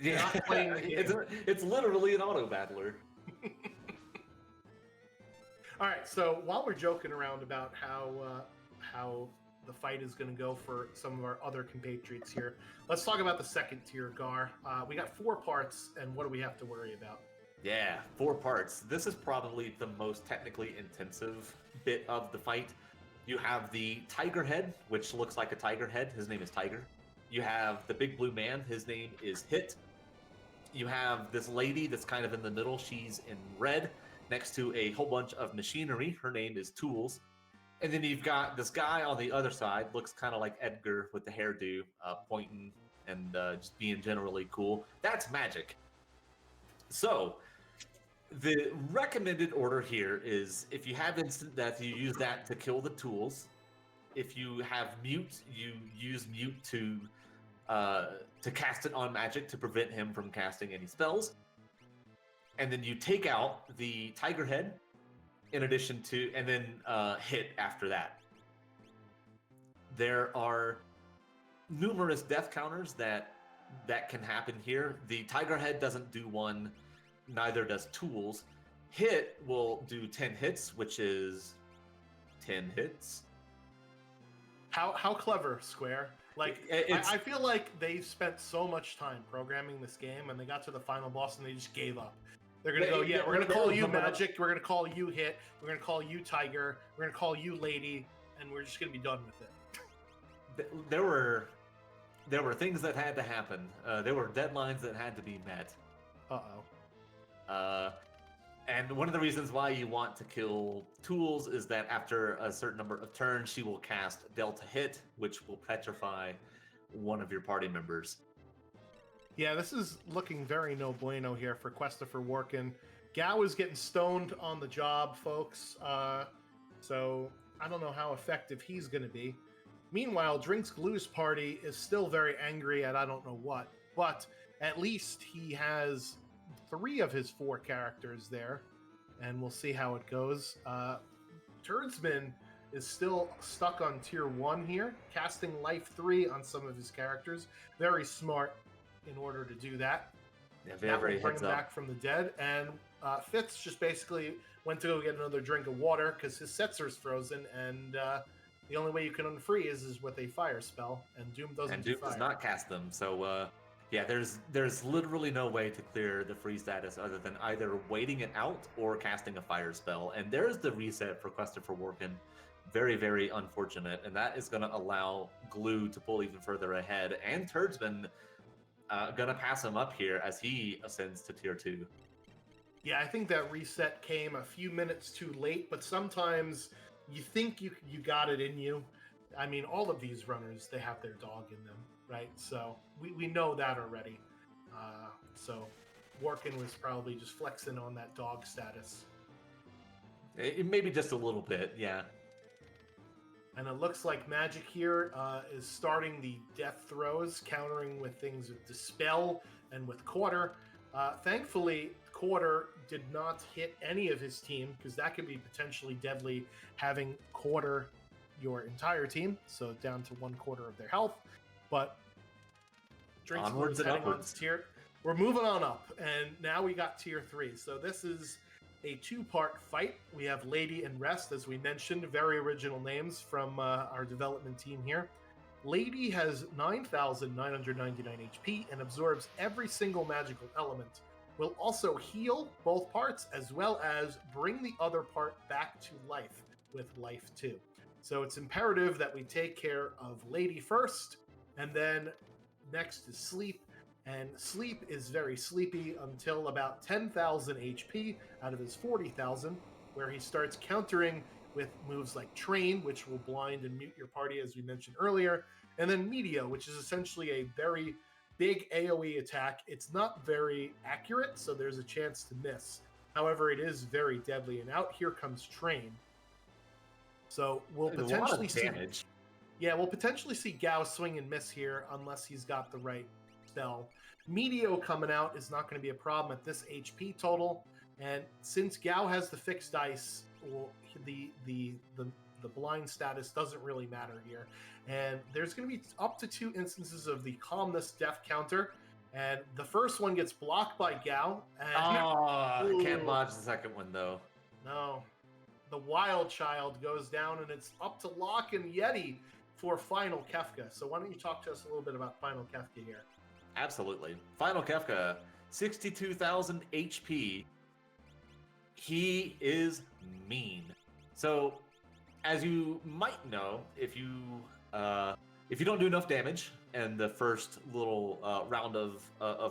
not playing the game. It's literally an auto battler. All right, so while we're joking around about how the fight is going to go for some of our other compatriots here, let's talk about the second tier, Gar. We got 4 parts, and what do we have to worry about? Yeah, 4 parts. This is probably the most technically intensive bit of the fight. You have the Tiger Head, which looks like a tiger head. His name is Tiger. You have the Big Blue Man. His name is Hit. You have this lady that's kind of in the middle. She's in red next to a whole bunch of machinery. Her name is Tools. And then you've got this guy on the other side, looks kind of like Edgar with the hairdo, pointing and just being generally cool. That's Magic. So the recommended order here is if you have instant death, you use that to kill the Tools. If you have mute, you use mute to cast it on Magic to prevent him from casting any spells. And then you take out the Tiger Head in addition to, and then hit after that. There are numerous death counters that can happen here. The Tiger Head doesn't do one, neither does Tools. Hit will do 10 hits, which is 10 hits. How clever, Square. Like, I feel like they spent so much time programming this game, and they got to the final boss, and they just gave up. They're going to go, yeah, we're going to call you Magic, we're going to call you Hit, we're going to call you Tiger, we're going to call you Lady, and we're just going to be done with it. There were things that had to happen. There were deadlines that had to be met. And one of the reasons why you want to kill Tools is that after a certain number of turns, she will cast Delta Hit, which will petrify one of your party members. Yeah, this is looking very no bueno here for Christopher Warken. Gao is getting stoned on the job, folks. So I don't know how effective he's going to be. Meanwhile, Drinks Glue's party is still very angry at I don't know what, but at least he has 3 of his 4 characters there, and we'll see how it goes. Turdsman is still stuck on tier 1 here, casting life 3 on some of his characters. Very smart in order to do that. Yeah, that will bring him back from the dead. And Fitz just basically went to go get another drink of water because his Setzer's frozen, and the only way you can unfree is with a fire spell, and Doom doesn't and Doom does not cast them. So yeah, there's literally no way to clear the free status other than either waiting it out or casting a fire spell. And there's the reset for Christopher Warken. Very, very unfortunate. And that is going to allow Glue to pull even further ahead. And Turdsman, gonna pass him up here as he ascends to tier 2. Yeah, I think that reset came a few minutes too late, but sometimes you think you got it in you. I mean, all of these runners, they have their dog in them, right? So we know that already. So Workin was probably just flexing on that dog status. Maybe just a little bit, yeah. And it looks like Magic here is starting the death throws, countering with things with Dispel and with Quarter. Thankfully, Quarter did not hit any of his team, because that could be potentially deadly, having Quarter your entire team, so down to 1/4 of their health. But Drinks Onwards and heading on upwards. tier. We're moving on up, and now we got tier 3. So this is a 2-part fight. We have Lady and Rest, as we mentioned, very original names from our development team here. Lady has 9,999 HP and absorbs every single magical element. Will also heal both parts, as well as bring the other part back to life with Life 2. So it's imperative that we take care of Lady first, and then next is Sleep. And Sleep is very sleepy until about 10,000 HP out of his 40,000, where he starts countering with moves like Train, which will blind and mute your party, as we mentioned earlier, and then Meteor, which is essentially a very big AoE attack. It's not very accurate, so there's a chance to miss. However, it is very deadly, and out here comes Train. So we'll potentially see damage. Yeah, we'll potentially see Gao swing and miss here unless he's got the right spell. Meteor coming out is not going to be a problem at this HP total, and since Gao has the fixed dice, well, the blind status doesn't really matter here. And there's going to be up to 2 instances of the Calmness Death counter, and the first one gets blocked by Gao. And Can't dodge the second one though. No, the Wild Child goes down, and it's up to Locke and Yeti for Final Kefka. So why don't you talk to us a little bit about Final Kefka here? Absolutely. Final Kefka, 62,000 HP. He is mean. So, as you might know, if you don't do enough damage in the first little round of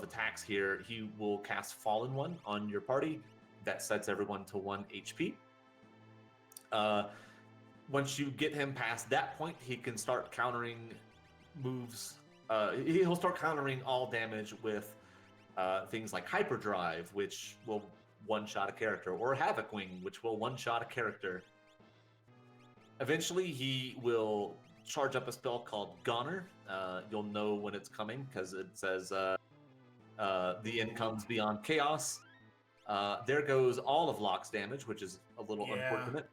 attacks here, he will cast Fallen One on your party. That sets everyone to 1 HP. Once you get him past that point, he can start countering moves. He'll start countering all damage with things like Hyperdrive, which will one-shot a character, or Havoc Wing, which will one-shot a character. Eventually, he will charge up a spell called Goner. You'll know when it's coming, because it says the end comes beyond chaos. There goes all of Locke's damage, which is a little unfortunate.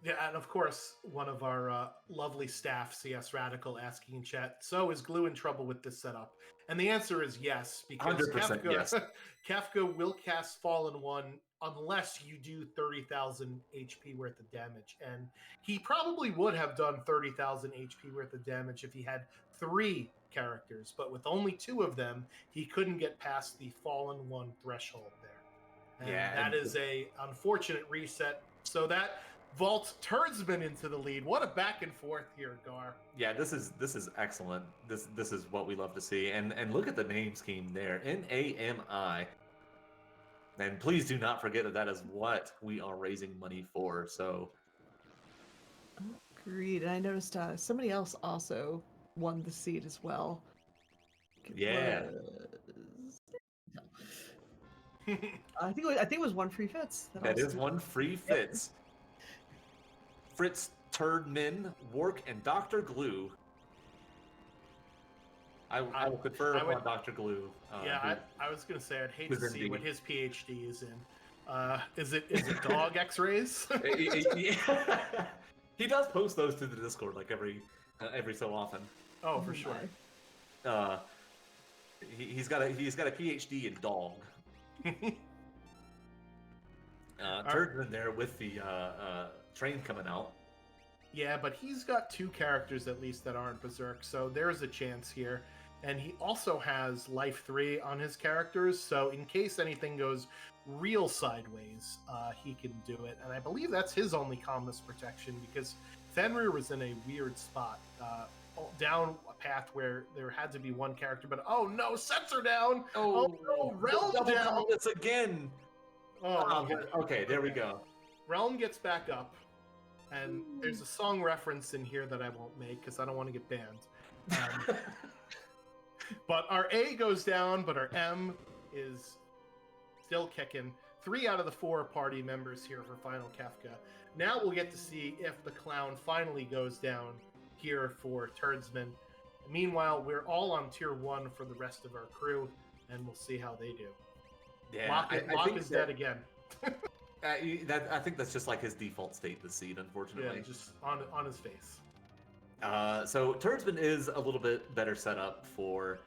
Yeah, and of course, one of our lovely staff, CS Radical, asking in chat, so is Glue in trouble with this setup? And the answer is yes, because 100% yes. Kefka will cast Fallen One unless you do 30,000 HP worth of damage. And he probably would have done 30,000 HP worth of damage if he had 3 characters, but with only 2 of them, he couldn't get past the Fallen One threshold there. And that is a unfortunate reset. So that vaults Turdsman into the lead. What a back and forth here, Gar. Yeah, this is excellent. This is what we love to see. And look at the name scheme there. NAMI. And please do not forget that is what we are raising money for. So Agreed. And I noticed somebody else also won the seat as well. Yeah. I think it was 1 free Fitz. That is 1 free Fitz. Fritz, Turdman, Work, and Dr. Glue. I will confer upon Dr. Glue. I was going to say, I'd hate to see what his PhD is in. Is it dog x-rays? He does post those to the Discord like every so often. Oh, for sure. He's got a PhD in dog. Turdman there with the train coming out. Yeah, but he's got 2 characters at least that aren't Berserk, so there's a chance here. And he also has Life 3 on his characters, so in case anything goes real sideways, he can do it. And I believe that's his only Calmness protection, because Fenrir was in a weird spot. down a path where there had to be one character, but oh no, sets are down. Oh, no, Realm double down. call this again. Oh, Okay, there we go. Realm gets back up, and there's a song reference in here that I won't make because I don't want to get banned. But our A goes down, but our M is still kicking. 3 out of the 4 party members here for Final Kefka. Now we'll get to see if the clown finally goes down here for Turdsman. Meanwhile, we're all on tier 1 for the rest of our crew, and we'll see how they do. Yeah, Locke is dead again. I think that's just like his default state this seed, unfortunately. Yeah, just on his face. So Turdsman is a little bit better set up for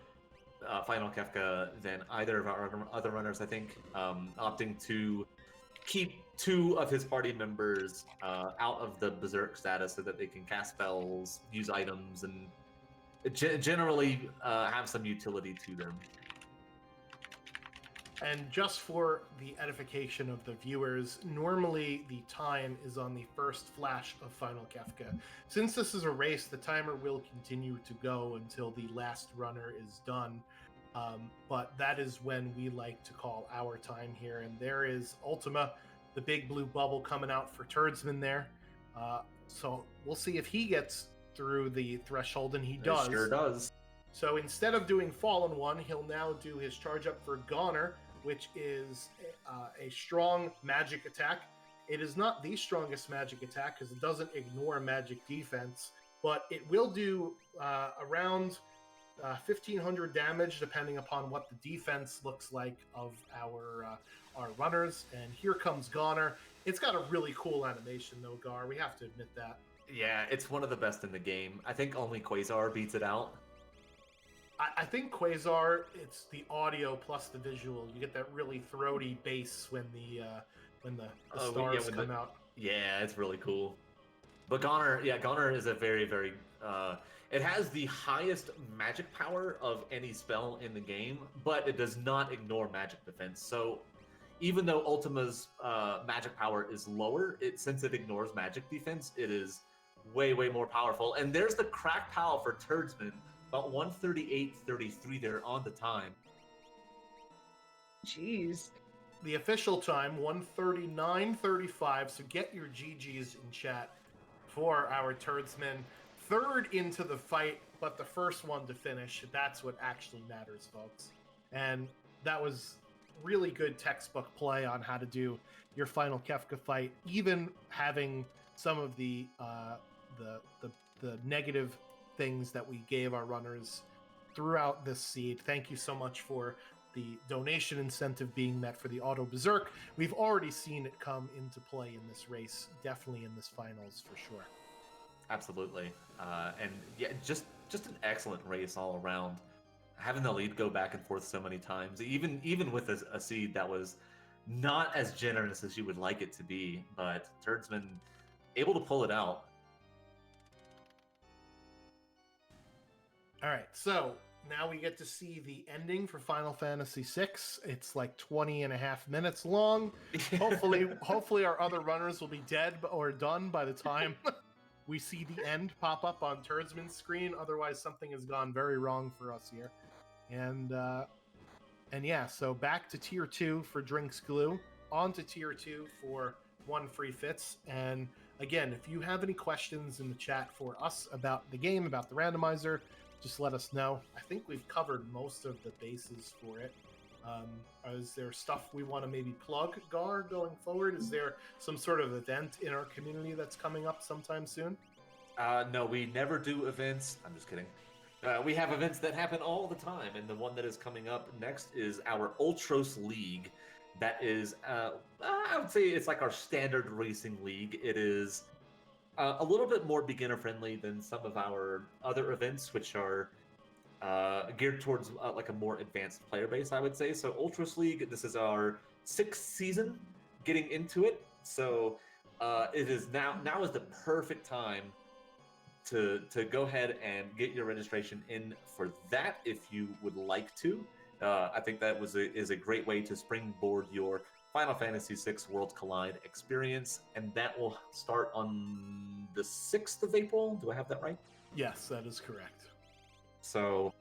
Final Kefka than either of our other runners, I think, opting to keep 2 of his party members out of the Berserk status so that they can cast spells, use items, and generally have some utility to them. And just for the edification of the viewers, normally the time is on the first flash of Final Kefka. Since this is a race, the timer will continue to go until the last runner is done. But that is when we like to call our time here. And there is Ultima, the big blue bubble coming out for Turdsman there. So we'll see if he gets through the threshold, and he does. Sure does. So instead of doing Fallen One, he'll now do his charge up for Goner, which is a strong magic attack. It is not the strongest magic attack because it doesn't ignore magic defense, but it will do around 1,500 damage depending upon what the defense looks like of our runners. And here comes Goner. It's got a really cool animation though, Gar. We have to admit that. Yeah, it's one of the best in the game. I think only Quasar beats it out. I think Quasar, it's the audio plus the visual. You get that really throaty bass when the stars come out. Yeah, it's really cool. But Goner is a very, very... it has the highest magic power of any spell in the game, but it does not ignore magic defense. So even though Ultima's magic power is lower, since it ignores magic defense, it is way, way more powerful. And there's the crack power for Turdsman. About 138.33 there on the time. Jeez. The official time, 139.35. So get your GGs in chat for our Turdsman. 3rd into the fight, but the first one to finish. That's what actually matters, folks. And that was really good textbook play on how to do your Final Kefka fight, even having some of the negative things that we gave our runners throughout this seed. Thank you so much for the donation incentive being met for the Auto Berserk. We've already seen it come into play in this race, definitely in this finals for sure. Absolutely. And yeah, just an excellent race all around. Having the lead go back and forth so many times, even with a seed that was not as generous as you would like it to be, but Turdsman able to pull it out. All right, so now we get to see the ending for Final Fantasy VI. It's like 20 and a half minutes long. Hopefully our other runners will be dead or done by the time we see the end pop up on Turdsman's screen. Otherwise, something has gone very wrong for us here. And yeah, so back to Tier 2 for Drinks Glue. On to Tier 2 for 1 free fits. And again, if you have any questions in the chat for us about the game, about the randomizer, just let us know. I think we've covered most of the bases for it. Is there stuff we want to maybe plug, Gar, going forward? Is there some sort of event in our community that's coming up sometime soon? No, we never do events. I'm just kidding. We have events that happen all the time, and the one that is coming up next is our Ultros League. That is, I would say it's like our standard racing league. It is a little bit more beginner-friendly than some of our other events, which are geared towards like a more advanced player base, I would say. So Ultros League, this is our 6th season getting into it. So it is now is the perfect time to go ahead and get your registration in for that if you would like to. I think that is a great way to springboard your Final Fantasy VI Worlds Collide experience, and that will start on the 6th of April. Do I have that right? Yes, that is correct. So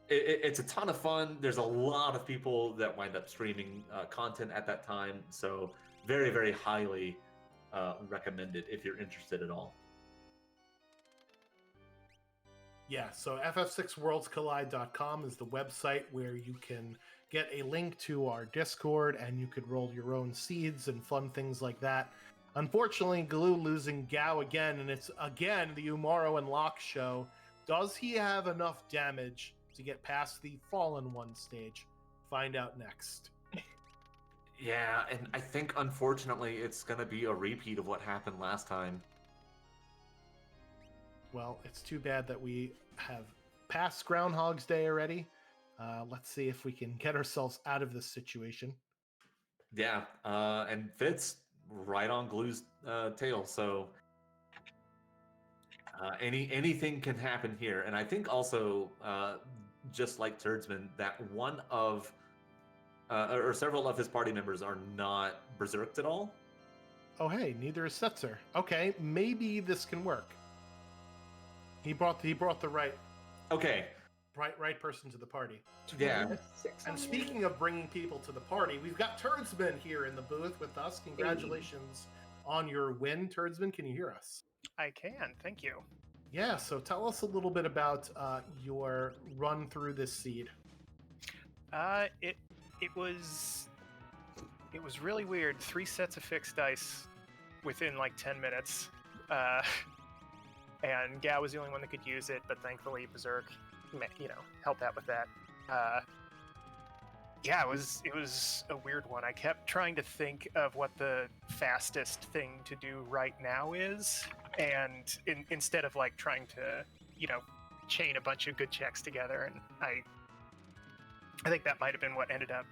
it's a ton of fun. There's a lot of people that wind up streaming content at that time. So very, very highly recommended if you're interested at all. Yeah, so ff6worldscollide.com is the website where you can get a link to our Discord and you could roll your own seeds and fun things like that. Unfortunately, Glue losing Gao again, and it's again the Umaro and Locke show. Does he have enough damage to get past the Fallen One stage? Find out next. Yeah, and I think unfortunately it's going to be a repeat of what happened last time. Well, it's too bad that we have passed Groundhog's Day already. Let's see if we can get ourselves out of this situation. Yeah, and Fitz right on Glue's tail. So anything can happen here, and I think also just like Turdsman, that one of or several of his party members are not berserked at all. Oh, hey, neither is Setzer. Okay, maybe this can work. He brought the right Okay. right person to the party. Yeah. And speaking of bringing people to the party, we've got Turdsman here in the booth with us. Congratulations on your win, Turdsman. Can you hear us? I can, thank you. Yeah, so tell us a little bit about your run through this seed. It was really weird. 3 sets of fixed dice within like 10 minutes. And Gao was the only one that could use it, but thankfully Berserk, helped out with that. Yeah, it was a weird one. I kept trying to think of what the fastest thing to do right now is, and instead of like trying to, chain a bunch of good checks together, and I think that might have been what ended up,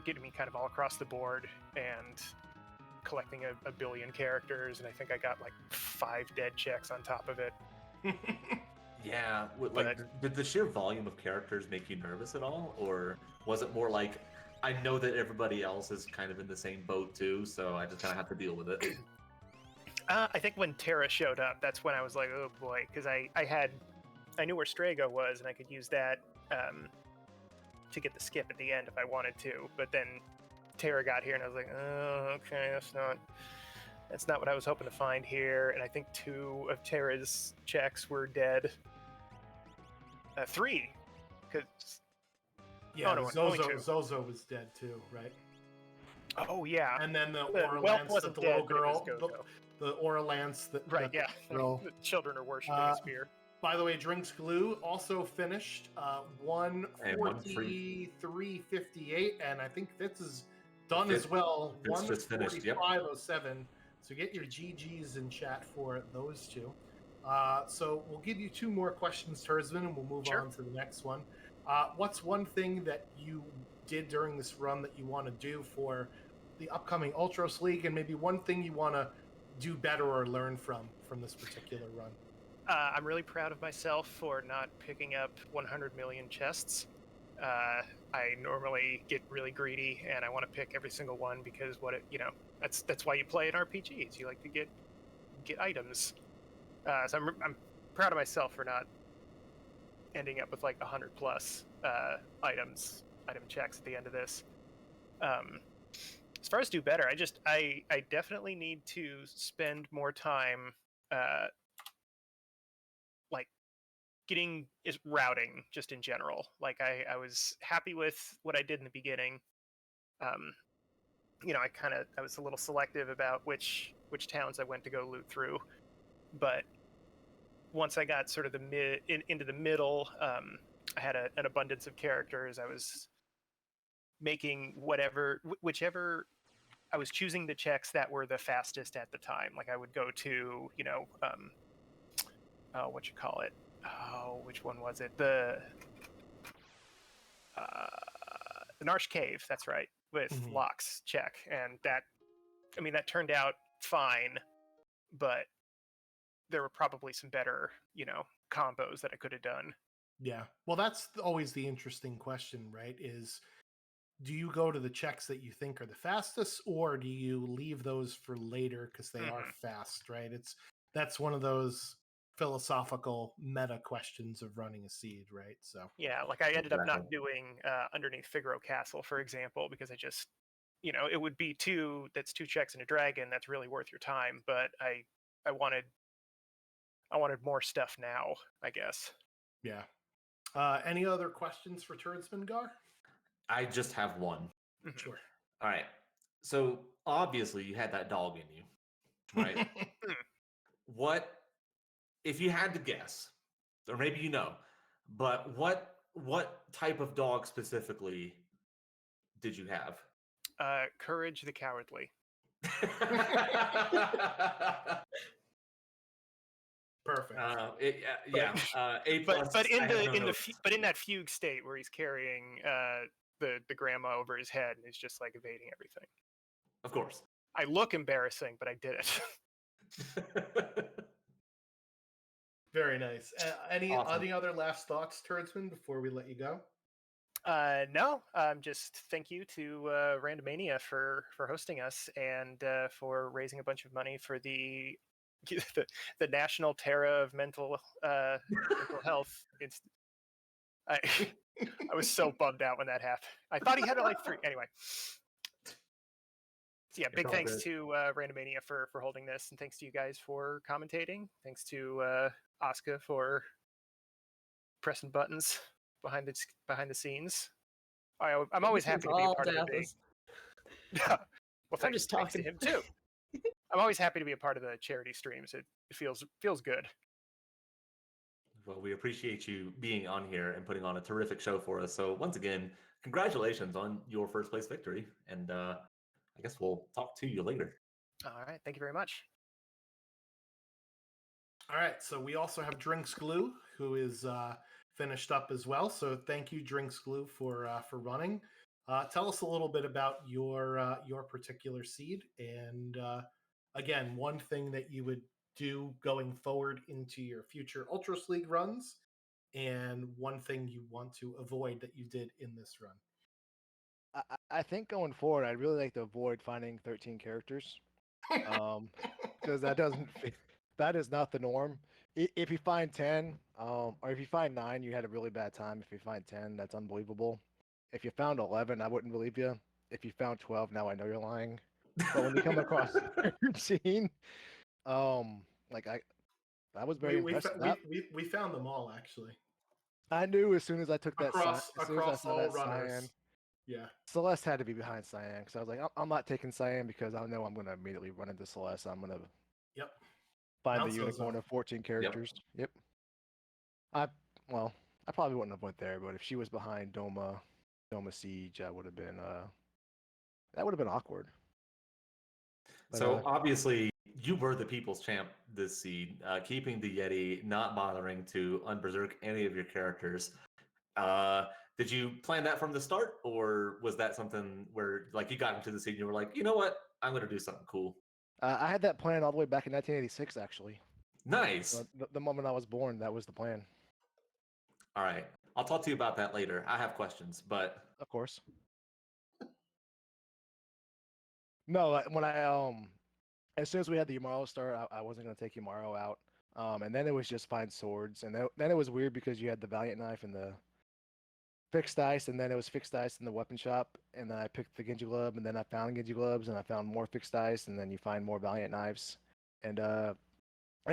getting me kind of all across the board and collecting a billion characters, and I think I got like 5 dead checks on top of it. Yeah, did the sheer volume of characters make you nervous at all, or was it more like, I know that everybody else is kind of in the same boat too, so I just kind of have to deal with it? I think when Terra showed up, that's when I was like, oh boy, because I knew where Strago was, and I could use that to get the skip at the end if I wanted to, but then Terra got here, and I was like, oh, okay, that's not what I was hoping to find here. And I think 2 of Terra's checks were dead. 3, because Zozo was dead too, right? Oh yeah. And then the Aura Lance that the little girl, the Aura Lance that right, yeah. The children are worshiping a spear. By the way, Drinks Glue also finished 143.58, and I think Fitz is done as well. 145.07. So get your GGs in chat for those two. So we'll give you 2 more questions, Turdsman, and we'll move on to the next one. What's one thing that you did during this run that you want to do for the upcoming Ultros League, and maybe one thing you want to do better or learn from this particular run? I'm really proud of myself for not picking up 100 million chests. I normally get really greedy, and I want to pick every single one because that's why you play in RPGs. You like to get items. So I'm proud of myself for not ending up with like 100 plus item checks at the end of this. As far as do better, I definitely need to spend more time like getting routing just in general. Like I was happy with what I did in the beginning. I was a little selective about which towns I went to go loot through, but once I got sort of into the middle, I had an abundance of characters. I was making whichever I was choosing the checks that were the fastest at the time. Like I would go to, which one was it? The Narsh Cave, that's right, with Locke's check. And that turned out fine, but there were probably some better, combos that I could have done. Yeah. Well, that's always the interesting question, right? Is do you go to the checks that you think are the fastest, or do you leave those for later because they are fast, right? That's one of those philosophical meta questions of running a seed, right? So Yeah, like I ended up not Exactly. doing underneath Figaro Castle, for example, because I just, it would be that's 2 checks and a dragon. That's really worth your time. But I wanted more stuff now, I guess. yeah. Any other questions for Turdsman Gar? I just have one. Mhm. Sure. All right. So obviously you had that dog in you, right? What if you had to guess, or maybe you know, but what type of dog specifically did you have? Courage the Cowardly. Perfect. Yeah, A plus. But I in have no notes. but in that fugue state where he's carrying the grandma over his head and he's just like evading everything. Of course. I look embarrassing, but I did it. Very nice. Any Awesome. other last thoughts, Turdsman, before we let you go? No, just thank you to Randomania for hosting us and for raising a bunch of money for the the National Terra of Mental Health. I I was so bummed out when that happened. I thought he had it like 3 anyway. So yeah, It's big all thanks good. to Randomania for holding this, and thanks to you guys for commentating. Thanks to Asuka for pressing buttons behind the scenes. I'm always This one's happy to be a all part of the Daphne's. well, I'm just thanks to talking. him too. I'm always happy to be a part of the charity streams. It feels good. Well, we appreciate you being on here and putting on a terrific show for us. So once again, congratulations on your first place victory, and I guess we'll talk to you later. All right, thank you very much. All right. So we also have Drinks Glue, who is finished up as well. So thank you, Drinks Glue, for running. Tell us a little bit about your particular seed, and again, one thing that you would do going forward into your future Ultras League runs, and one thing you want to avoid that you did in this run. I think going forward, I'd really like to avoid finding 13 characters, because that is not the norm. If you find 10, or if you find 9, you had a really bad time. If you find 10, that's unbelievable. If you found 11, I wouldn't believe you. If you found 12, now I know you're lying. But when you come across 13, like that was very impressive. We found them all actually I knew as soon as I took that as soon as I across saw all that runners. cyan. Yeah. Celeste had to be behind Cyan because I was like, I'm not taking Cyan because I know I'm going to immediately run into Celeste. I'm going to Yep. find Mount the unicorn Zozo. of 14 characters. Yep. I well, I probably wouldn't have went there, but if she was behind Doma Siege, I would have been that would have been awkward. But, So obviously, you were the people's champ this seed, keeping the Yeti, not bothering to unberserk any of your characters. Did you plan that from the start, or was that something where, like, you got into the seed and you were like, you know what, I'm going to do something cool? I had that plan all the way back in 1986, actually. Nice. The moment I was born, that was the plan. All right, I'll talk to you about that later. I have questions, but Of course. No, when as soon as we had the Yamaro start, I wasn't going to take Yamaro out. And then it was just find swords, and then it was weird because you had the Valiant Knife and the fixed ice, and then it was fixed ice in the weapon shop, and then I picked the Genji glove, and then I found Genji gloves, and I found more fixed ice, and then you find more Valiant knives, and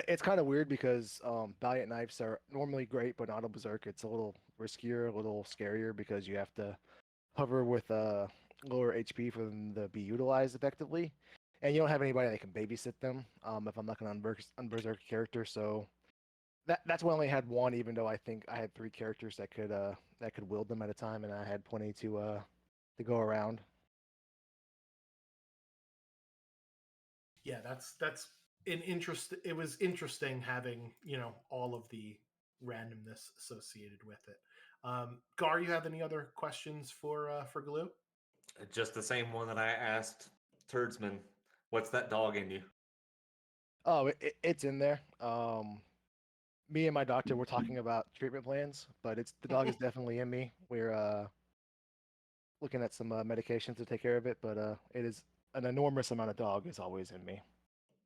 it's kind of weird because Valiant knives are normally great, but not a berserk. It's a little riskier, a little scarier because you have to hover with lower HP for them to be utilized effectively, and you don't have anybody that can babysit them. If I'm not going to unberserk a character, so that's why I only had one, even though I think I had 3 characters that could wield them at a time, and I had plenty to go around. Yeah, that's an interest. It was interesting having all of the randomness associated with it. Gar, you have any other questions for Glue? just the same one that I asked Turdsman. What's that dog in you? Oh, it's in there. Me and my doctor were talking about treatment plans, but the dog is definitely in me. We're looking at some medications to take care of it, but it is an enormous amount of dog is always in me.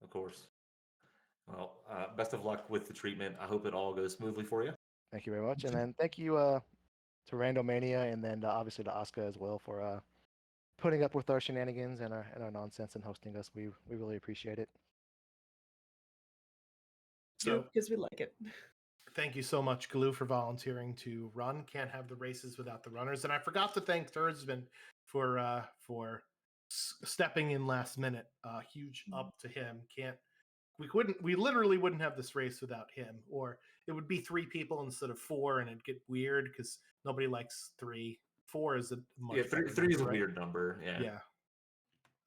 Of course. Well, best of luck with the treatment. I hope it all goes smoothly for you. Thank you very much, and then thank you to Randomania, and then obviously to Asuka as well for putting up with our shenanigans and our nonsense and hosting us. We really appreciate it. So Because we like it. thank you so much, Glue, for volunteering to run. Can't have the races without the runners. And I forgot to thank Thursman for stepping in last minute. Huge up to him. We literally wouldn't have this race without him, or it would be 3 people instead of 4, and it'd get weird because nobody likes 3. 4 is a much better three is a number, right? weird number.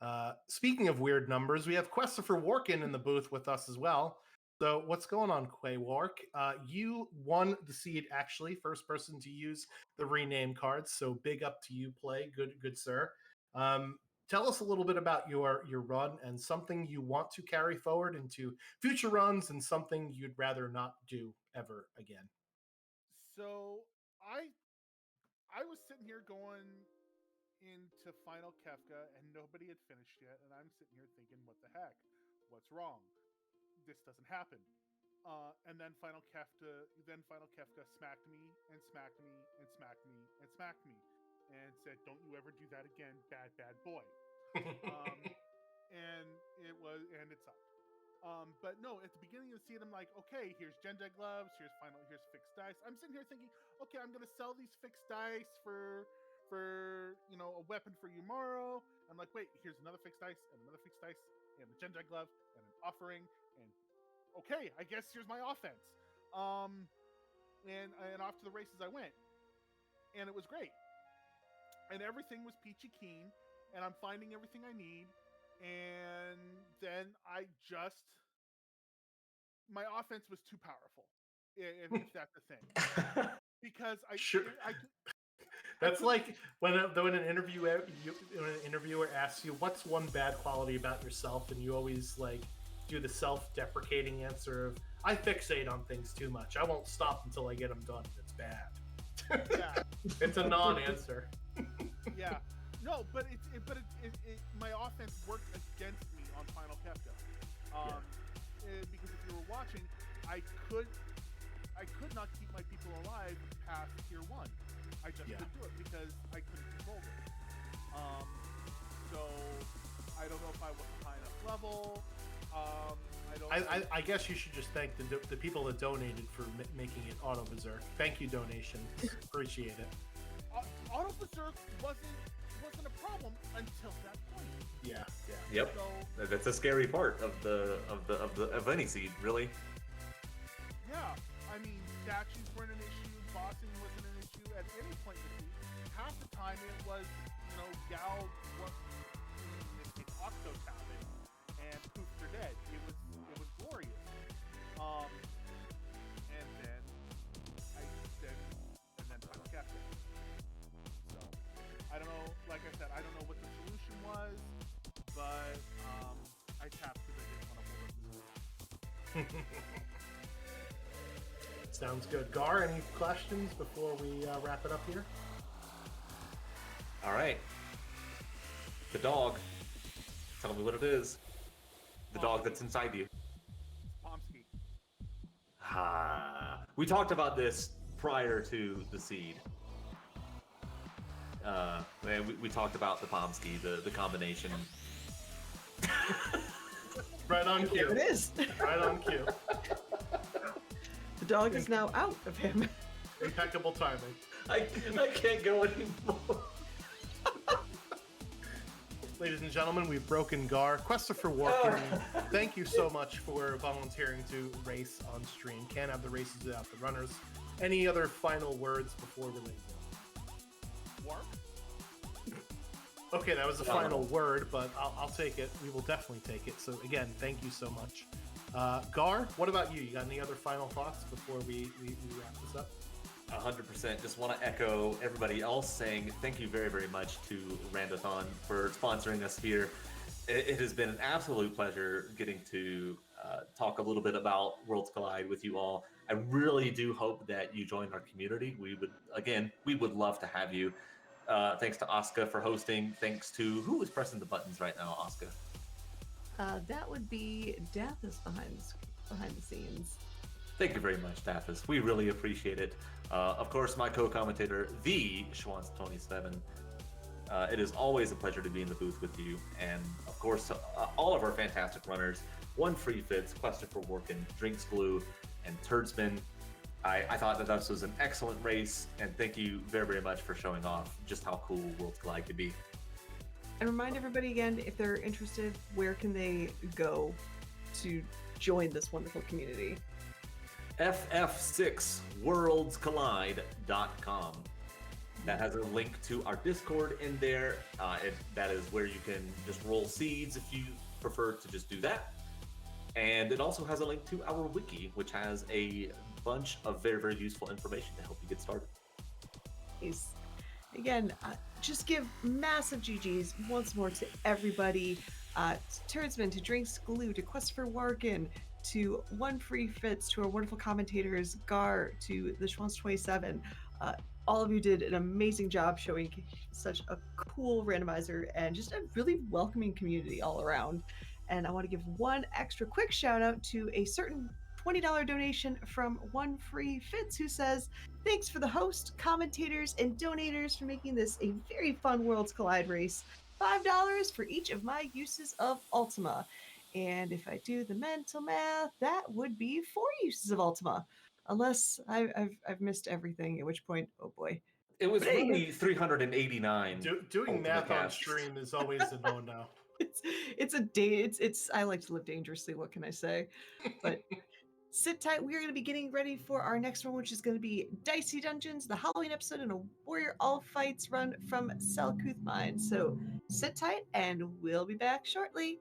Yeah. Speaking of weird numbers, we have Christopher Warkin in the booth with us as well. So what's going on, Quay Wark? You won the seed, actually, first person to use the rename cards. So big up to you, Play. Good sir. Tell us a little bit about your run and something you want to carry forward into future runs and something you'd rather not do ever again. So I was sitting here going into Final Kefka and nobody had finished yet, and I'm sitting here thinking, what the heck? What's wrong? This doesn't happen. And then Final Kefka smacked me and smacked me and smacked me and smacked me and said, "Don't you ever do that again, bad boy." And it sucked. But no, at the beginning of the season, I'm like, okay, here's Genja gloves, here's fixed dice. I'm sitting here thinking, okay, I'm gonna sell these fixed dice for a weapon for Yumaro. I'm like, wait, here's another fixed dice and another fixed dice and a Genja glove and an offering, and okay, I guess here's my offense. And off to the races I went, and it was great, and everything was peachy keen, and I'm finding everything I need. And then my offense was too powerful, if that's the thing. Because Sure. That's like when an interviewer asks you what's one bad quality about yourself, and you always like do the self-deprecating answer of I fixate on things too much. I won't stop until I get them done. It's bad. Yeah. It's a non-answer. Yeah. No, but my offense worked against me on Final Kefka. Because if you were watching, I could not keep my people alive past tier 1. I just couldn't do it because I couldn't control it. So I don't know if I wasn't high enough level. I guess you should just thank the people that donated for making it Auto Berserk. Thank you, donations. Appreciate it. Auto Berserk wasn't a problem until that point. Yeah. Yep. So, That's a scary part of any seed, really. yeah, I mean, statues weren't an issue, bossing wasn't an issue at any point in the seed. Half the time it was, Gal in Octo Cabin, and poof, they're dead. It was glorious. And then Final Captain. So I don't know. Like I said, I don't know what the solution was, but I tapped because I didn't want to hold up the Sounds good. Gar, any questions before we wrap it up here? All right. The dog. Tell me what it is. The dog that's inside you. Pomsky. We talked about this prior to the seed. We talked about the Pomsky, the combination. Right on cue. There it is. Right on cue. The dog is now out of him. Impeccable timing. I can't go anymore. Ladies and gentlemen, we've broken Gar. Christopher Warkin, thank you so much for volunteering to race on stream. Can't have the races without the runners. Any other final words before we let you go? Warp? Okay, that was the final word, but I'll take it. We will definitely take it. So again, thank you so much. Gar, what about you? You got any other final thoughts before we wrap this up? 100%. Just want to echo everybody else saying thank you very, very much to Randothon for sponsoring us here. It has been an absolute pleasure getting to talk a little bit about Worlds Collide with you all. I really do hope that you join our community. We would love to have you. Thanks to Asuka for hosting. Thanks to who is pressing the buttons right now, Asuka? That would be Death is behind the screen. behind the scenes. Thank you very much, Taffus. We really appreciate it. Of course, my co-commentator, the Schwantz27. It is always a pleasure to be in the booth with you, and of course, all of our fantastic runners. One Free Fits, Quester for Workin, Drinks Glue, and Turdsman. I thought that this was an excellent race, and thank you very, very much for showing off just how cool Worlds Collide can be. And remind everybody again, if they're interested, where can they go to join this wonderful community? ff6worldscollide.com. That has a link to our Discord in there. That is where you can just roll seeds if you prefer to just do that. And it also has a link to our wiki, which has a bunch of very, very useful information to help you get started. Nice. Again, just give massive GGs once more to everybody. To Turdsman, to Drinks Glue, to Quest for Warkin, to One Free Fits, to our wonderful commentators, Gar, to the Schwantz27. All of you did an amazing job showing such a cool randomizer and just a really welcoming community all around. And I want to give one extra quick shout out to a certain $20 donation from One Free Fits, who says, "Thanks for the host, commentators, and donators for making this a very fun Worlds Collide race. $5 for each of my uses of Ultima." And if I do the mental math, that would be 4 uses of Ultima. Unless I've missed everything, at which point, oh boy. It was But really 389. Doing Ultima math on casts. stream is always a no-no. It's a day. It's I like to live dangerously. What can I say? But sit tight. We are going to be getting ready for our next one, which is going to be Dicey Dungeons, the Halloween episode, and a Warrior All Fights run from Selkuth Mine. So sit tight, and we'll be back shortly.